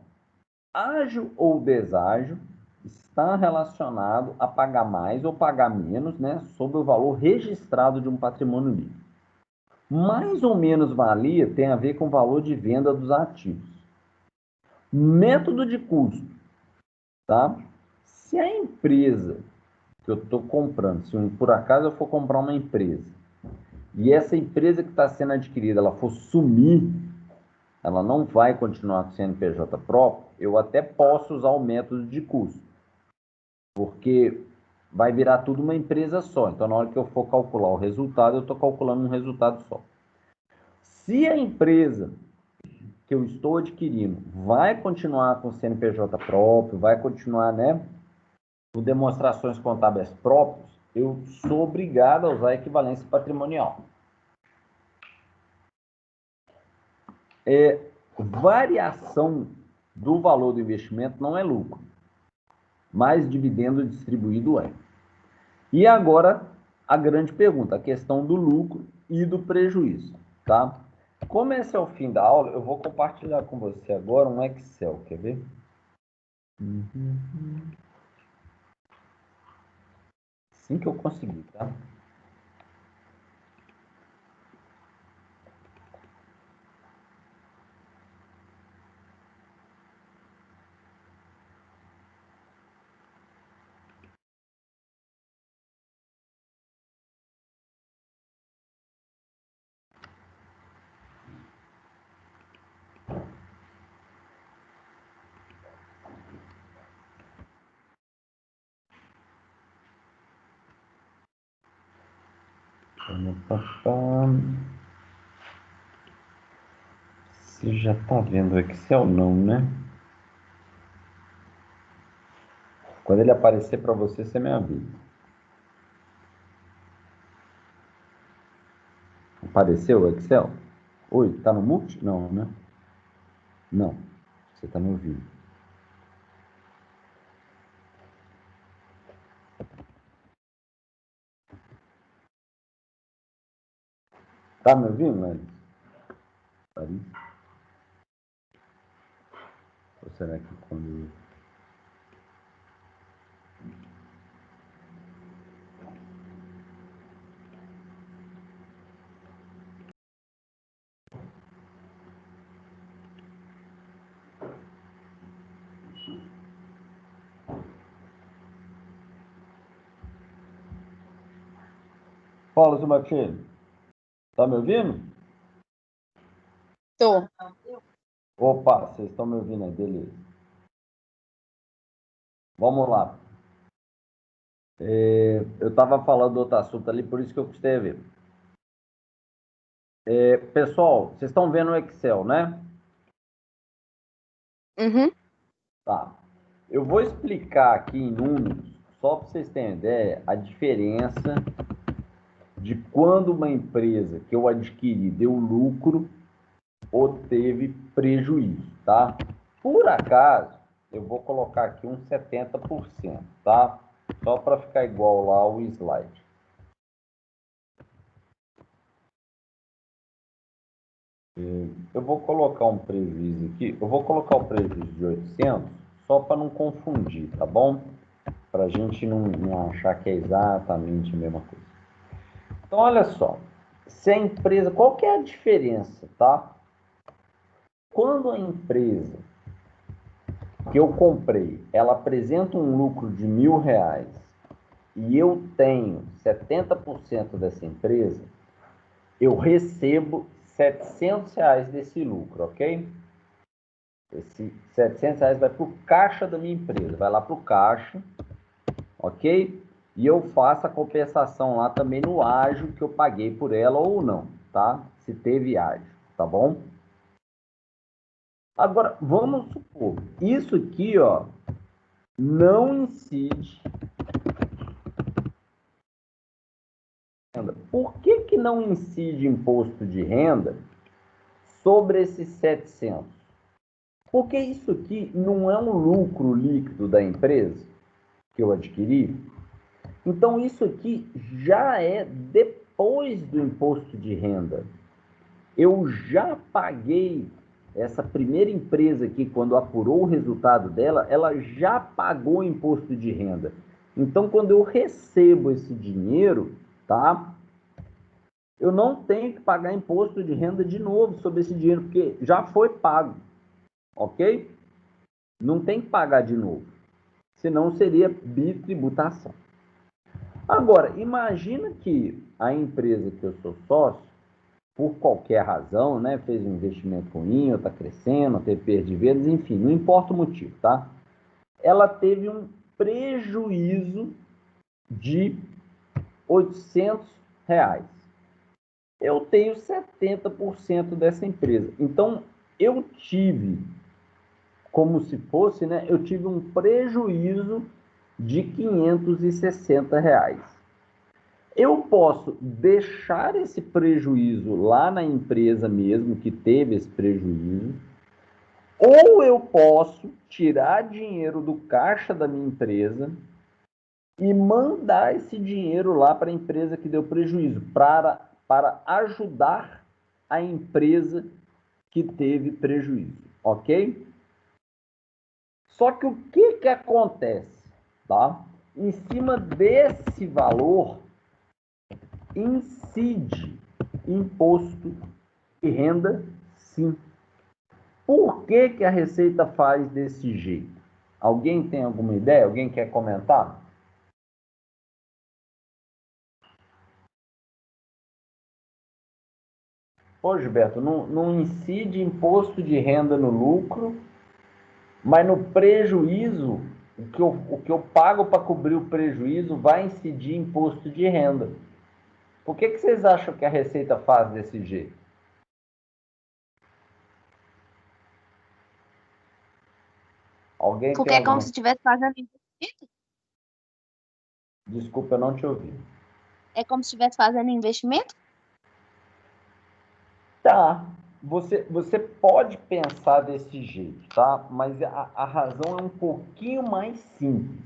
ágio ou deságio está relacionado a pagar mais ou pagar menos, né, sobre o valor registrado de um patrimônio líquido. Mais ou menos valia tem a ver com o valor de venda dos ativos. Método de custo, tá? Se a empresa que eu estou comprando, se por acaso eu for comprar uma empresa, e essa empresa que está sendo adquirida, ela for sumir, ela não vai continuar com o CNPJ próprio, eu até posso usar o método de custo, porque vai virar tudo uma empresa só. Então, na hora que eu for calcular o resultado, eu estou calculando um resultado só. Se a empresa que eu estou adquirindo vai continuar com o CNPJ próprio, vai continuar, né, com demonstrações contábeis próprias, eu sou obrigado a usar a equivalência patrimonial. Variação do valor do investimento não é lucro, mas dividendo distribuído é. E agora, a grande pergunta, a questão do lucro e do prejuízo, tá? Como esse é o fim da aula, eu vou compartilhar com você agora um Excel, quer ver? Assim que eu conseguir, tá? Você já está vendo o Excel, não, né? Quando ele aparecer para você, você me avisa. Apareceu o Excel? Oi, tá no multi? Não, né? Não, você tá me ouvindo. Tá me ouvindo, Larissa? Ou será que quando... Fala, seu Martins. Tá me ouvindo? Tô. Opa, vocês estão me ouvindo aí, beleza. Vamos lá. Eu estava falando do outro assunto ali, por isso que eu custei a ver. Pessoal, vocês estão vendo o Excel, né? Uhum. Tá. Eu vou explicar aqui em números, só para vocês terem ideia, a diferença de quando uma empresa que eu adquiri deu lucro ou teve prejuízo, tá? Por acaso, eu vou colocar aqui uns 70%, tá? Só para ficar igual lá o slide. Eu vou colocar um prejuízo aqui, eu vou colocar o prejuízo de 800, só para não confundir, tá bom? Para a gente não achar que é exatamente a mesma coisa. Então, olha só, se a empresa, qual que é a diferença, tá? Quando a empresa que eu comprei, ela apresenta um lucro de R$ 1.000 e eu tenho 70% dessa empresa, eu recebo R$ 700 desse lucro, ok? Esse R$ 700 vai para o caixa da minha empresa, vai lá para o caixa, ok? E eu faço a compensação lá também no ágio que eu paguei por ela ou não, tá? Se teve ágio, tá bom? Agora, vamos supor, isso aqui, ó, não incide. Por que que não incide imposto de renda sobre esses 700? Porque isso aqui não é um lucro líquido da empresa que eu adquiri. Então, isso aqui já é depois do imposto de renda. Eu já paguei essa primeira empresa aqui, quando apurou o resultado dela, ela já pagou o imposto de renda. Então, quando eu recebo esse dinheiro, tá? Eu não tenho que pagar imposto de renda de novo sobre esse dinheiro, porque já foi pago, ok? Não tem que pagar de novo, senão seria bitributação. Agora, imagina que a empresa que eu sou sócio, por qualquer razão, né, fez um investimento ruim, ou está crescendo, ou teve perda de vendas, enfim, não importa o motivo, tá? Ela teve um prejuízo de R$ 800. Eu tenho 70% dessa empresa. Então, eu tive, como se fosse, né, eu tive um prejuízo de R$ 560. Eu posso deixar esse prejuízo lá na empresa mesmo, que teve esse prejuízo, ou eu posso tirar dinheiro do caixa da minha empresa e mandar esse dinheiro lá para a empresa que deu prejuízo, para ajudar a empresa que teve prejuízo, ok? Só que o que que acontece, tá? Em cima desse valor, incide imposto de renda, sim. Por que que a Receita faz desse jeito? Alguém tem alguma ideia? Alguém quer comentar? Pô, Gilberto, não incide imposto de renda no lucro, mas no prejuízo, o que eu pago para cobrir o prejuízo vai incidir imposto de renda. Por que vocês acham que a Receita faz desse jeito? Alguém Porque tem é como alguma... se estivesse fazendo investimento. Desculpa, eu não te ouvi. É como se estivesse fazendo investimento. Tá, você pode pensar desse jeito, tá? Mas a razão é um pouquinho mais simples.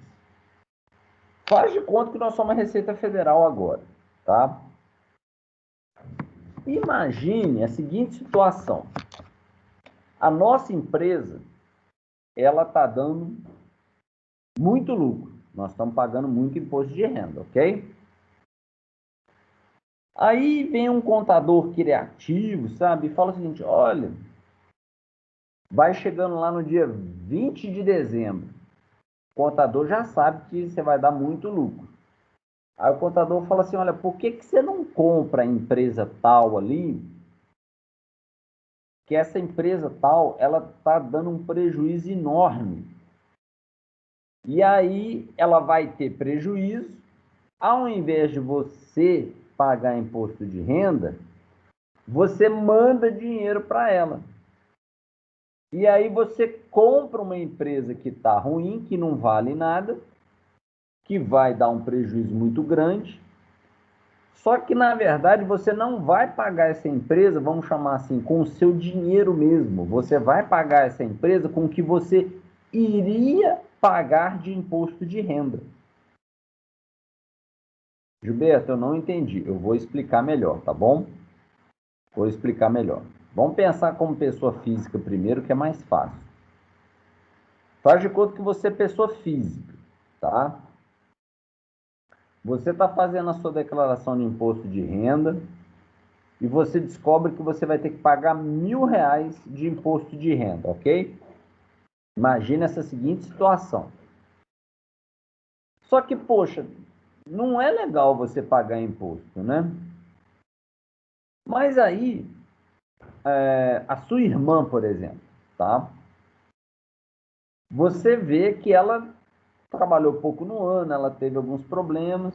Faz de conta que nós somos a Receita Federal agora, tá? Imagine a seguinte situação. A nossa empresa, ela está dando muito lucro. Nós estamos pagando muito imposto de renda, ok? Aí vem um contador criativo, sabe? E fala o seguinte, olha, vai chegando lá no dia 20 de dezembro. O contador já sabe que você vai dar muito lucro. Aí o contador fala assim, olha, por que você não compra a empresa tal ali? Que essa empresa tal, ela está dando um prejuízo enorme. E aí ela vai ter prejuízo. Ao invés de você pagar imposto de renda, você manda dinheiro para ela. E aí você compra uma empresa que está ruim, que não vale nada, que vai dar um prejuízo muito grande. Só que, na verdade, você não vai pagar essa empresa, vamos chamar assim, com o seu dinheiro mesmo. Você vai pagar essa empresa com o que você iria pagar de imposto de renda. Gilberto, eu não entendi. Eu vou explicar melhor, tá bom? Vou explicar melhor. Vamos pensar como pessoa física primeiro, que é mais fácil. Faz de conta que você é pessoa física, tá? Você está fazendo a sua declaração de imposto de renda e você descobre que você vai ter que pagar R$ 1.000 de imposto de renda, ok? Imagina essa seguinte situação. Só que, poxa, não é legal você pagar imposto, né? Mas aí, a sua irmã, por exemplo, tá? Você vê que ela trabalhou pouco no ano, ela teve alguns problemas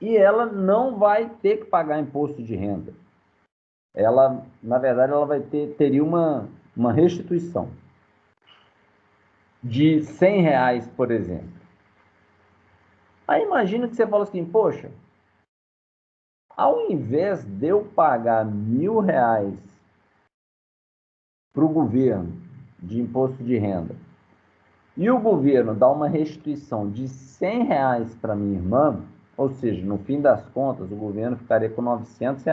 e ela não vai ter que pagar imposto de renda. Ela, na verdade, ela teria uma restituição de R$ 100, por exemplo. Aí imagina que você fala assim, poxa, ao invés de eu pagar R$ 1.000 para o governo de imposto de renda e o governo dá uma restituição de R$ 100 para minha irmã, ou seja, no fim das contas, o governo ficaria com R$ 900,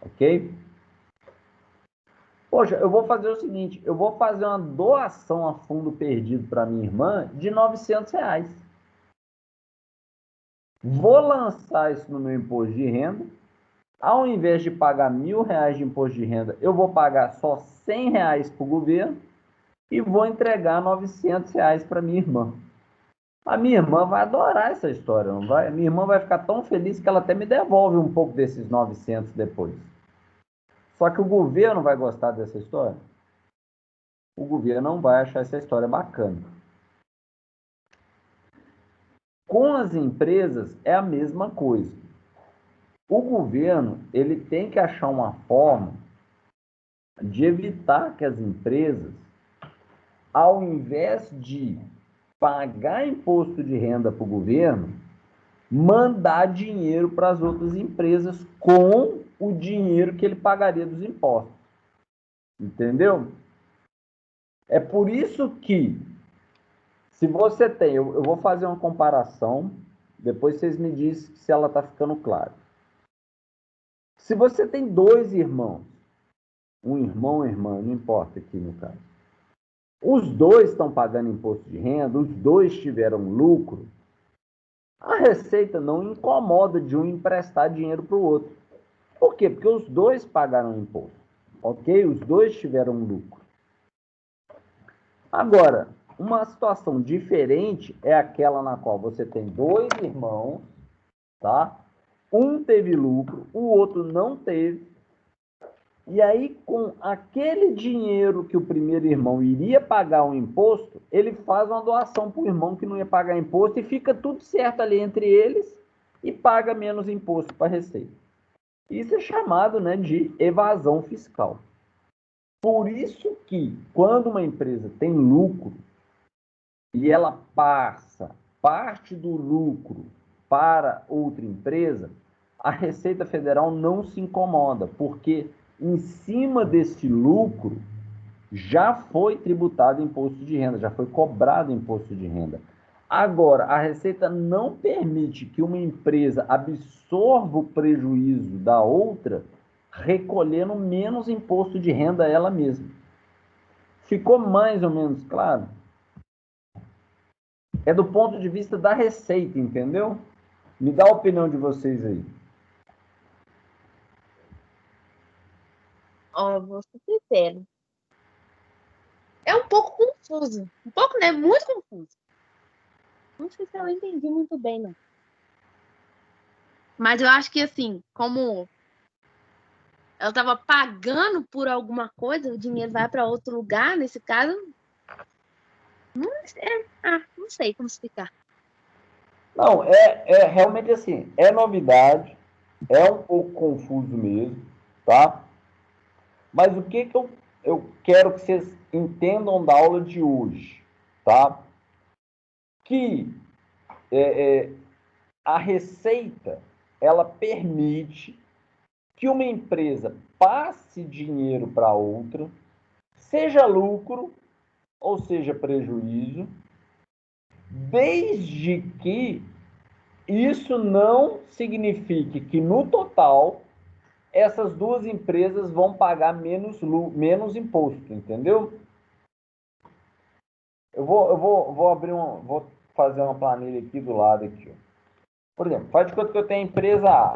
ok? Poxa, eu vou fazer o seguinte, eu vou fazer uma doação a fundo perdido para minha irmã de R$ 900. Vou lançar isso no meu imposto de renda. Ao invés de pagar R$ 1.000 de imposto de renda, eu vou pagar só R$ 100 para o governo e vou entregar R$ 900 para minha irmã. A minha irmã vai adorar essa história, não vai? A minha irmã vai ficar tão feliz que ela até me devolve um pouco desses 900 depois. Só que o governo vai gostar dessa história? O governo não vai achar essa história bacana. Com as empresas é a mesma coisa. O governo ele tem que achar uma forma de evitar que as empresas, ao invés de pagar imposto de renda para o governo, mandar dinheiro para as outras empresas com o dinheiro que ele pagaria dos impostos. Entendeu? É por isso que, se você tem, eu vou fazer uma comparação, depois vocês me dizem se ela está ficando clara. Se você tem dois irmãos, um irmão ou irmã, não importa aqui no caso, os dois estão pagando imposto de renda, os dois tiveram lucro, a Receita não incomoda de um emprestar dinheiro para o outro. Por quê? Porque os dois pagaram imposto, ok? Os dois tiveram lucro. Agora, uma situação diferente é aquela na qual você tem dois irmãos, tá? Um teve lucro, o outro não teve. E aí, com aquele dinheiro que o primeiro irmão iria pagar um imposto, ele faz uma doação para o irmão que não ia pagar imposto e fica tudo certo ali entre eles. e paga menos imposto para a Receita. Isso é chamado, né, de evasão fiscal. Por isso que, quando uma empresa tem lucro e ela passa parte do lucro para outra empresa, a Receita Federal não se incomoda, porque em cima desse lucro já foi tributado imposto de renda, já foi cobrado imposto de renda. Agora, a Receita não permite que uma empresa absorva o prejuízo da outra, recolhendo menos imposto de renda ela mesma. Ficou mais ou menos claro? É do ponto de vista da Receita, entendeu? Me dá a opinião de vocês aí. Ó, vou ser sincero. É um pouco confuso. Um pouco, né? Muito confuso. Não sei se eu entendi muito bem, não. Mas eu acho que, assim, como ela estava pagando por alguma coisa, o dinheiro vai para outro lugar, nesse caso. Não sei como explicar. Não, é realmente assim, é novidade, é um pouco confuso mesmo, tá? Mas o que eu quero que vocês entendam da aula de hoje, tá? Que a Receita, ela permite que uma empresa passe dinheiro para outra, seja lucro ou seja prejuízo, desde que isso não signifique que no total essas duas empresas vão pagar menos imposto, entendeu? Vou abrir vou fazer uma planilha aqui do lado aqui. Ó. Por exemplo, faz de conta que eu tenho a empresa A,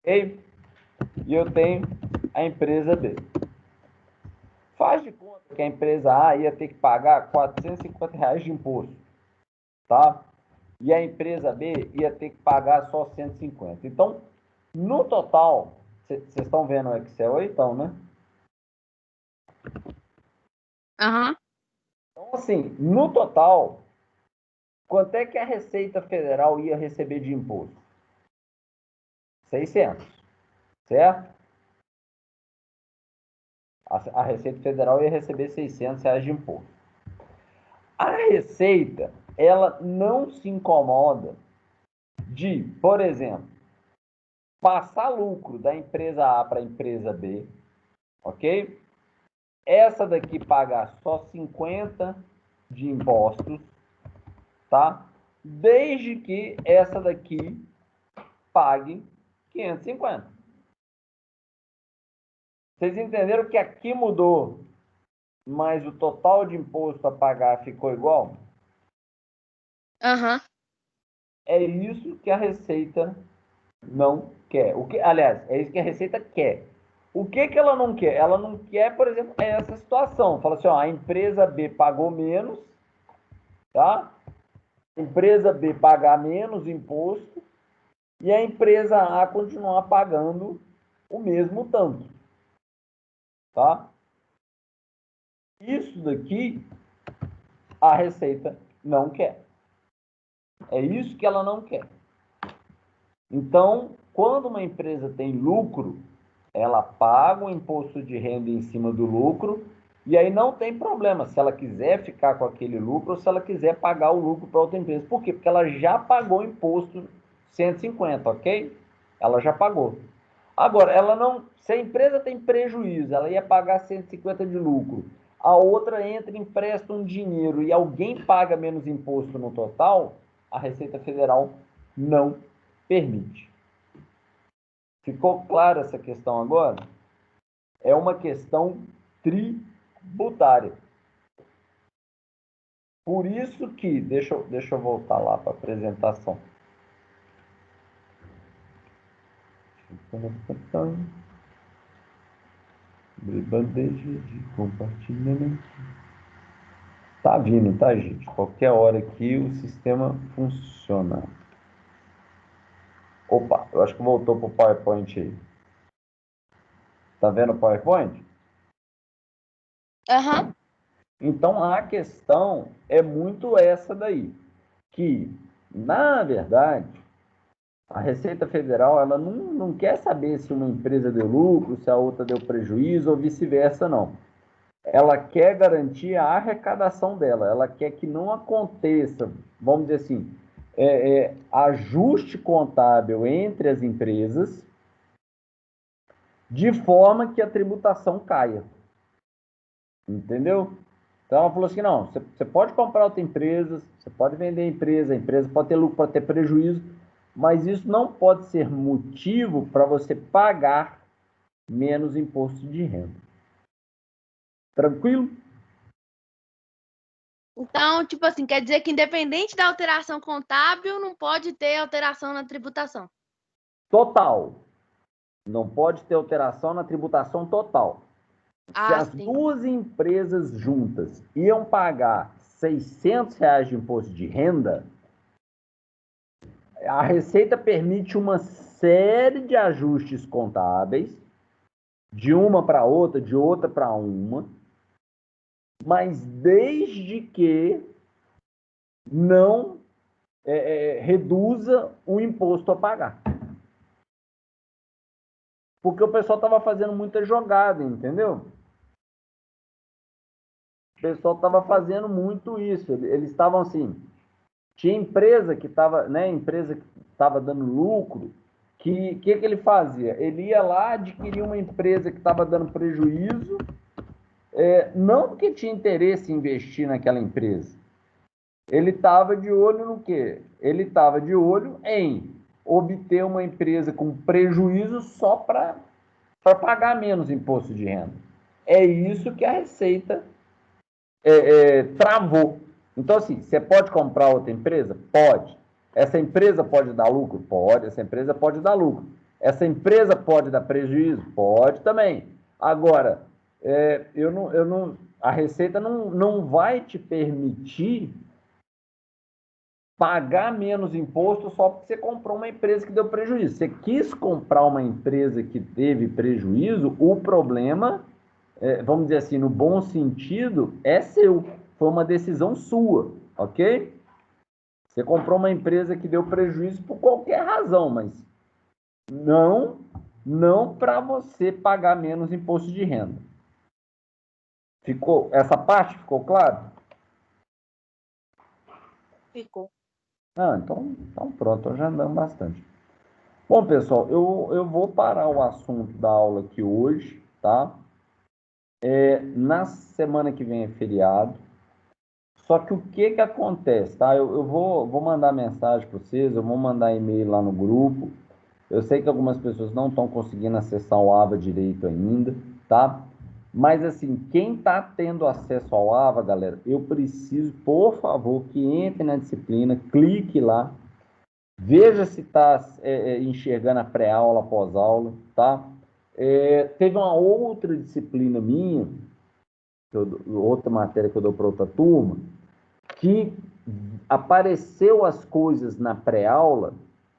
ok? E eu tenho a empresa B. Faz de conta que a empresa A ia ter que pagar R$ 450 de imposto, tá? E a empresa B ia ter que pagar só 150. Então, no total, vocês estão vendo o Excel aí, então, né? Aham. Então, assim, no total, quanto é que a Receita Federal ia receber de imposto? 600, certo? A Receita Federal ia receber R$ 600 de imposto. A Receita, ela não se incomoda de, por exemplo, passar lucro da empresa A para a empresa B, ok? Essa daqui pagar só 50 de impostos, tá? Desde que essa daqui pague 550. Vocês entenderam que aqui mudou, mas o total de imposto a pagar ficou igual? Aham. É isso que a Receita não quer. Aliás, é isso que a Receita quer. O que ela não quer? Ela não quer, por exemplo, essa situação. Fala assim, ó, a empresa B pagou menos, tá? A empresa B pagar menos imposto e a empresa A continuar pagando o mesmo tanto, tá? Isso daqui a Receita não quer. É isso que ela não quer. Então, quando uma empresa tem lucro, ela paga o imposto de renda em cima do lucro e aí não tem problema se ela quiser ficar com aquele lucro ou se ela quiser pagar o lucro para outra empresa. Por quê? Porque ela já pagou imposto 150, ok? Ela já pagou. Agora, ela não, se a empresa tem prejuízo, ela ia pagar 150 de lucro, a outra entra e empresta um dinheiro e alguém paga menos imposto no total, a Receita Federal não permite. Ficou clara essa questão agora? É uma questão tributária. Por isso que, deixa eu voltar lá para a apresentação. Abrir bandeja de compartilhamento. Tá vindo, tá, gente? Qualquer hora aqui o sistema funciona. Opa, eu acho que voltou pro PowerPoint aí. Tá vendo o PowerPoint? Aham. Então a questão é muito essa daí, que Na verdade, a Receita Federal, ela não quer saber se uma empresa deu lucro, se a outra deu prejuízo ou vice-versa, não. Ela quer garantir a arrecadação dela, ela quer que não aconteça, vamos dizer assim, ajuste contábil entre as empresas, de forma que a tributação caia. Entendeu? Então ela falou assim, não, você pode comprar outra empresa, você pode vender a empresa pode ter lucro, pode ter prejuízo, mas isso não pode ser motivo para você pagar menos imposto de renda. Tranquilo? Então, tipo assim, quer dizer que independente da alteração contábil, não pode ter alteração na tributação. Total. Não pode ter alteração na tributação total. Se Ah, as sim. duas empresas juntas iam pagar R$ 600 de imposto de renda, a Receita permite uma série de ajustes contábeis, de uma para outra, de outra para uma, mas desde que não reduza o imposto a pagar. Porque o pessoal estava fazendo muita jogada, entendeu? O pessoal estava fazendo muito isso. Eles estavam assim. Tinha empresa que estava, né? Empresa que estava dando lucro. Que ele fazia? Ele ia lá, adquiria uma empresa que estava dando prejuízo, não porque tinha interesse em investir naquela empresa. Ele estava de olho no quê? Ele estava de olho em obter uma empresa com prejuízo só para pagar menos imposto de renda. É isso que a Receita travou. Então, assim, você pode comprar outra empresa? Pode. Essa empresa pode dar lucro? Pode. Essa empresa pode dar lucro. Essa empresa pode dar prejuízo? Pode também. Agora, a Receita não vai te permitir pagar menos imposto só porque você comprou uma empresa que deu prejuízo. Você quis comprar uma empresa que teve prejuízo, o problema, vamos dizer assim, no bom sentido, é seu. Foi uma decisão sua, ok? Você comprou uma empresa que deu prejuízo por qualquer razão, mas não, não para você pagar menos imposto de renda. Essa parte ficou clara? Ficou. Ah, então pronto, já andamos bastante. Bom, pessoal, eu vou parar o assunto da aula aqui hoje, tá? Na semana que vem é feriado. Só que o que acontece, tá? Eu vou mandar mensagem para vocês, eu vou mandar e-mail lá no grupo. Eu sei que algumas pessoas não estão conseguindo acessar o AVA direito ainda, tá? Mas assim, quem está tendo acesso ao AVA, galera, eu preciso, por favor, que entre na disciplina, clique lá, veja se está enxergando a pré-aula, pós-aula, tá? Teve uma outra disciplina minha, outra matéria que eu dou para outra turma, que apareceu as coisas na pré-aula,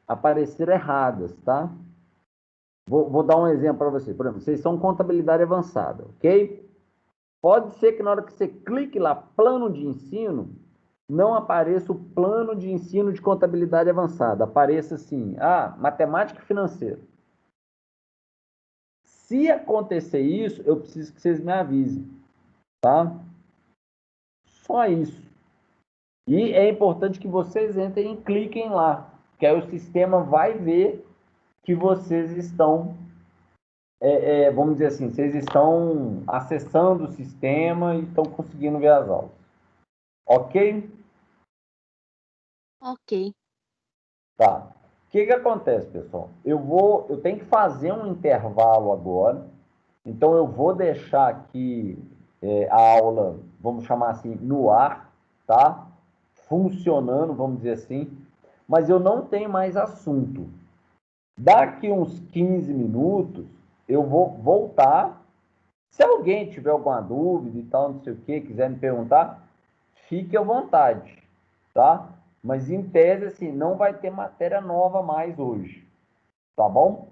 apareceram erradas, tá? Vou dar um exemplo para vocês. Por exemplo, vocês são contabilidade avançada, ok? Pode ser que na hora que você clique lá, plano de ensino, não apareça o plano de ensino de contabilidade avançada. Apareça assim, matemática financeira. Se acontecer isso, eu preciso que vocês me avisem, tá? Só isso. E é importante que vocês entrem e cliquem lá, que aí o sistema vai ver que vocês estão, vamos dizer assim, vocês estão acessando o sistema e estão conseguindo ver as aulas. Ok? Ok. Tá. O que acontece, pessoal? Eu tenho que fazer um intervalo agora, então eu vou deixar aqui a aula, vamos chamar assim, no ar, tá? Funcionando, vamos dizer assim, mas eu não tenho mais assunto. Daqui uns 15 minutos, eu vou voltar. Se alguém tiver alguma dúvida e tal, não sei o que, quiser me perguntar, fique à vontade, tá? Mas em tese, assim, não vai ter matéria nova mais hoje, tá bom?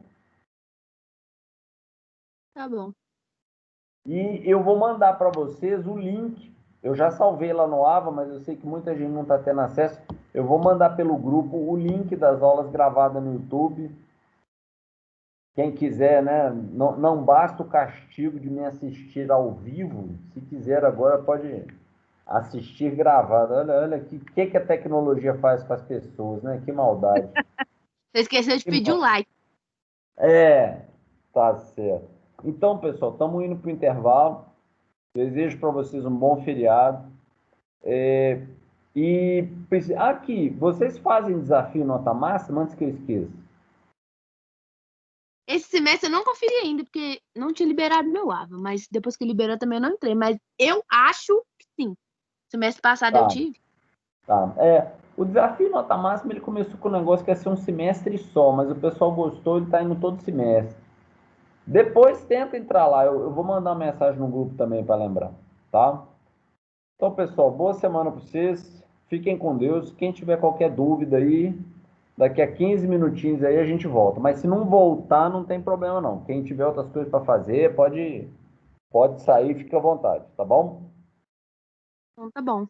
Tá bom. E eu vou mandar para vocês o link. Eu já salvei lá no AVA, mas eu sei que muita gente não está tendo acesso. Eu vou mandar pelo grupo o link das aulas gravadas no YouTube. Quem quiser, né? Não basta o castigo de me assistir ao vivo. Se quiser agora, pode assistir gravado. Olha que a tecnologia faz com as pessoas, né? Que maldade. Você esqueceu de Que pedir o mal... like. É, tá certo. Então, pessoal, estamos indo para o intervalo. Desejo para vocês um bom feriado. E aqui, vocês fazem desafio nota máxima antes que eu esqueça? Esse semestre eu não conferi ainda, porque não tinha liberado meu AVA, mas depois que liberou também eu não entrei. Mas eu acho que sim. Semestre passado eu Tá, tive. tá. O desafio nota máxima ele começou com um negócio que ia ser um semestre só, mas o pessoal gostou, ele está indo todo semestre. Depois tenta entrar lá, eu vou mandar uma mensagem no grupo também para lembrar, tá? Então, pessoal, boa semana para vocês. Fiquem com Deus. Quem tiver qualquer dúvida aí, daqui a 15 minutinhos aí a gente volta. Mas se não voltar, não tem problema não. Quem tiver outras coisas para fazer, pode sair, fica à vontade, tá bom? Então tá bom.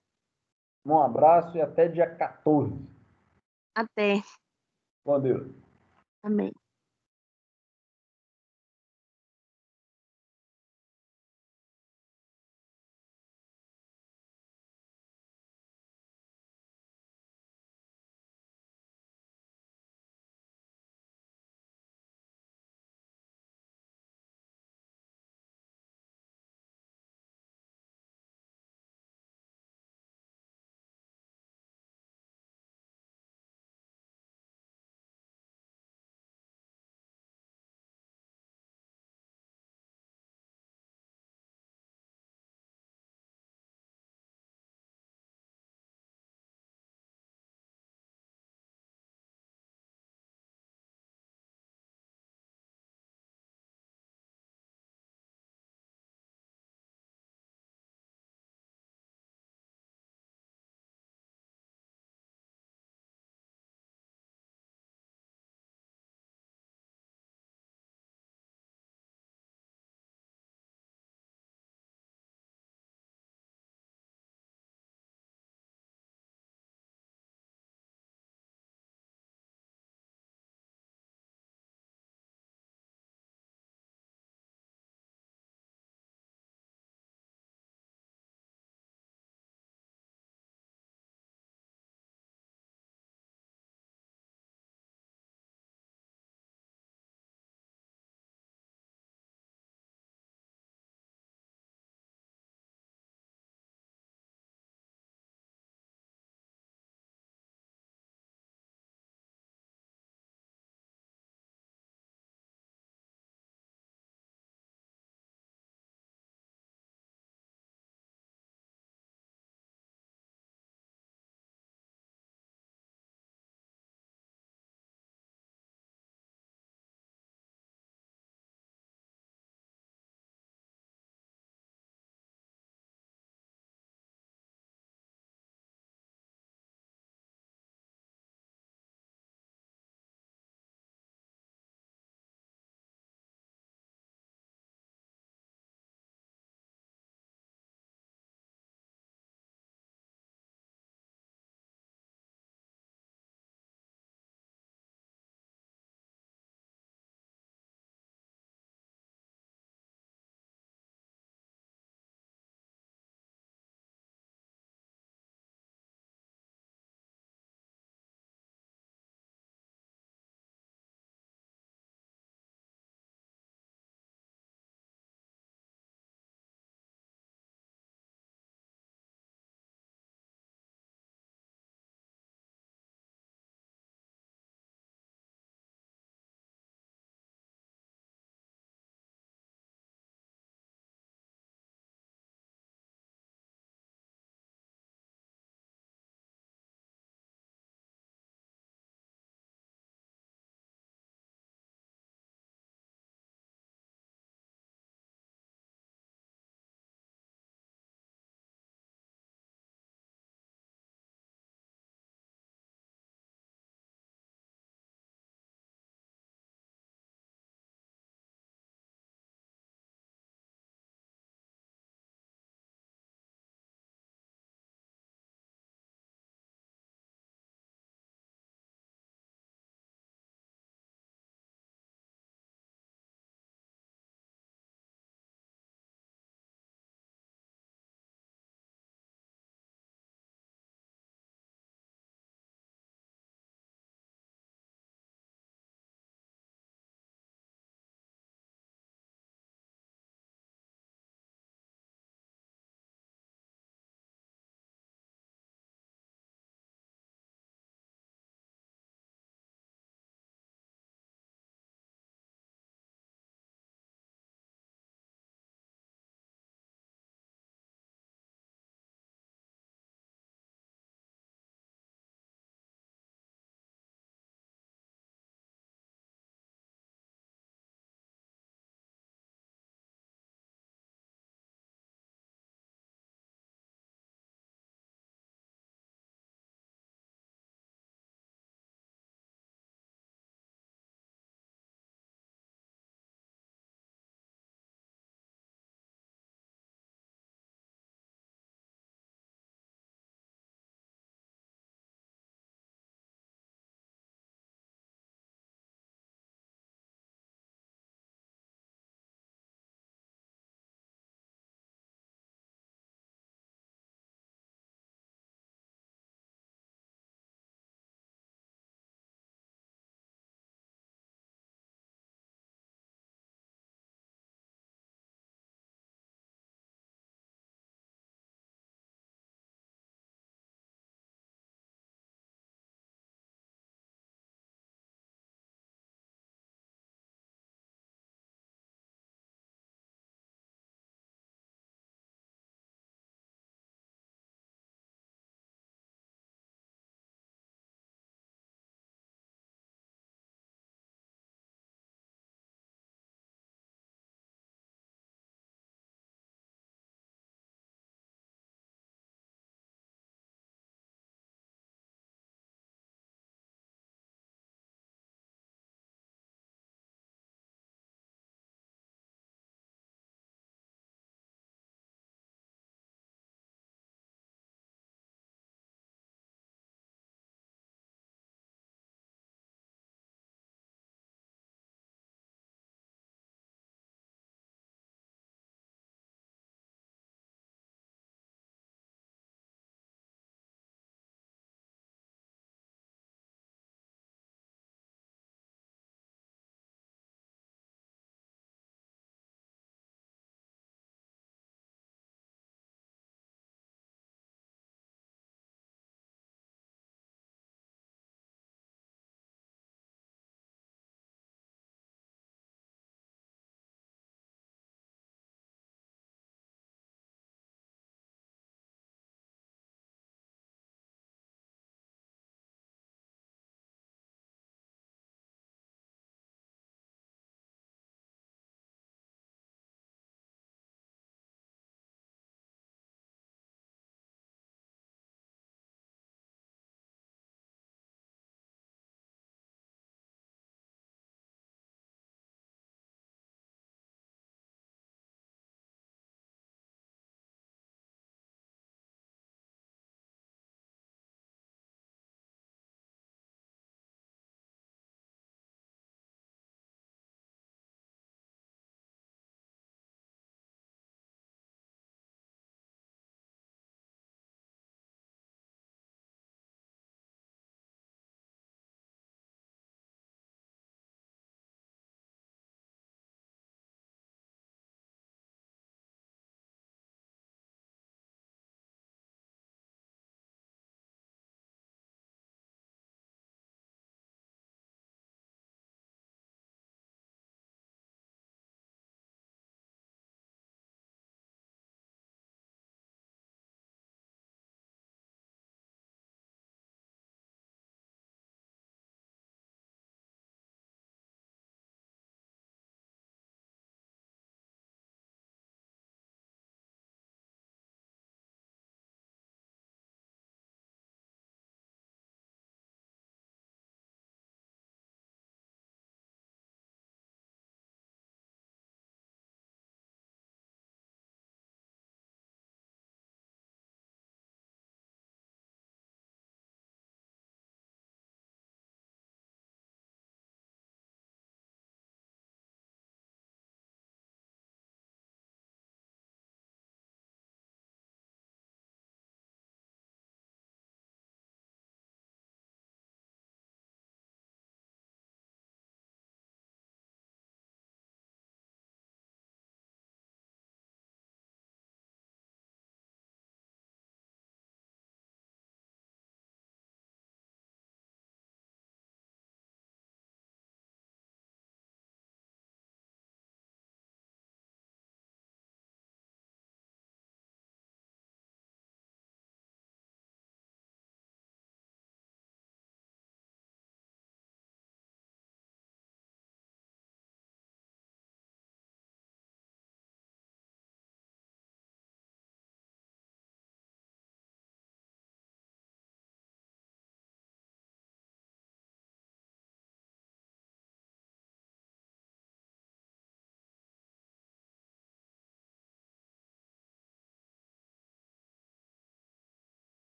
Um abraço e até dia 14. Até. Com Deus. Amém.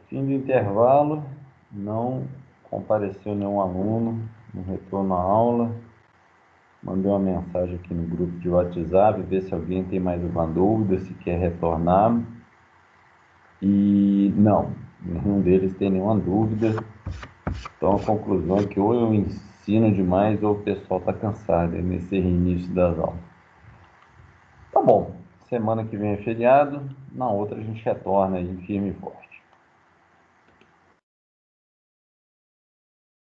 Fim do intervalo, não compareceu nenhum aluno no retorno à aula. Mandei uma mensagem aqui no grupo de WhatsApp, ver se alguém tem mais alguma dúvida, se quer retornar. E não, nenhum deles tem nenhuma dúvida. Então a conclusão é que ou eu ensino demais ou o pessoal está cansado nesse reinício das aulas. Tá bom, semana que vem é feriado, na outra a gente retorna aí firme e forte.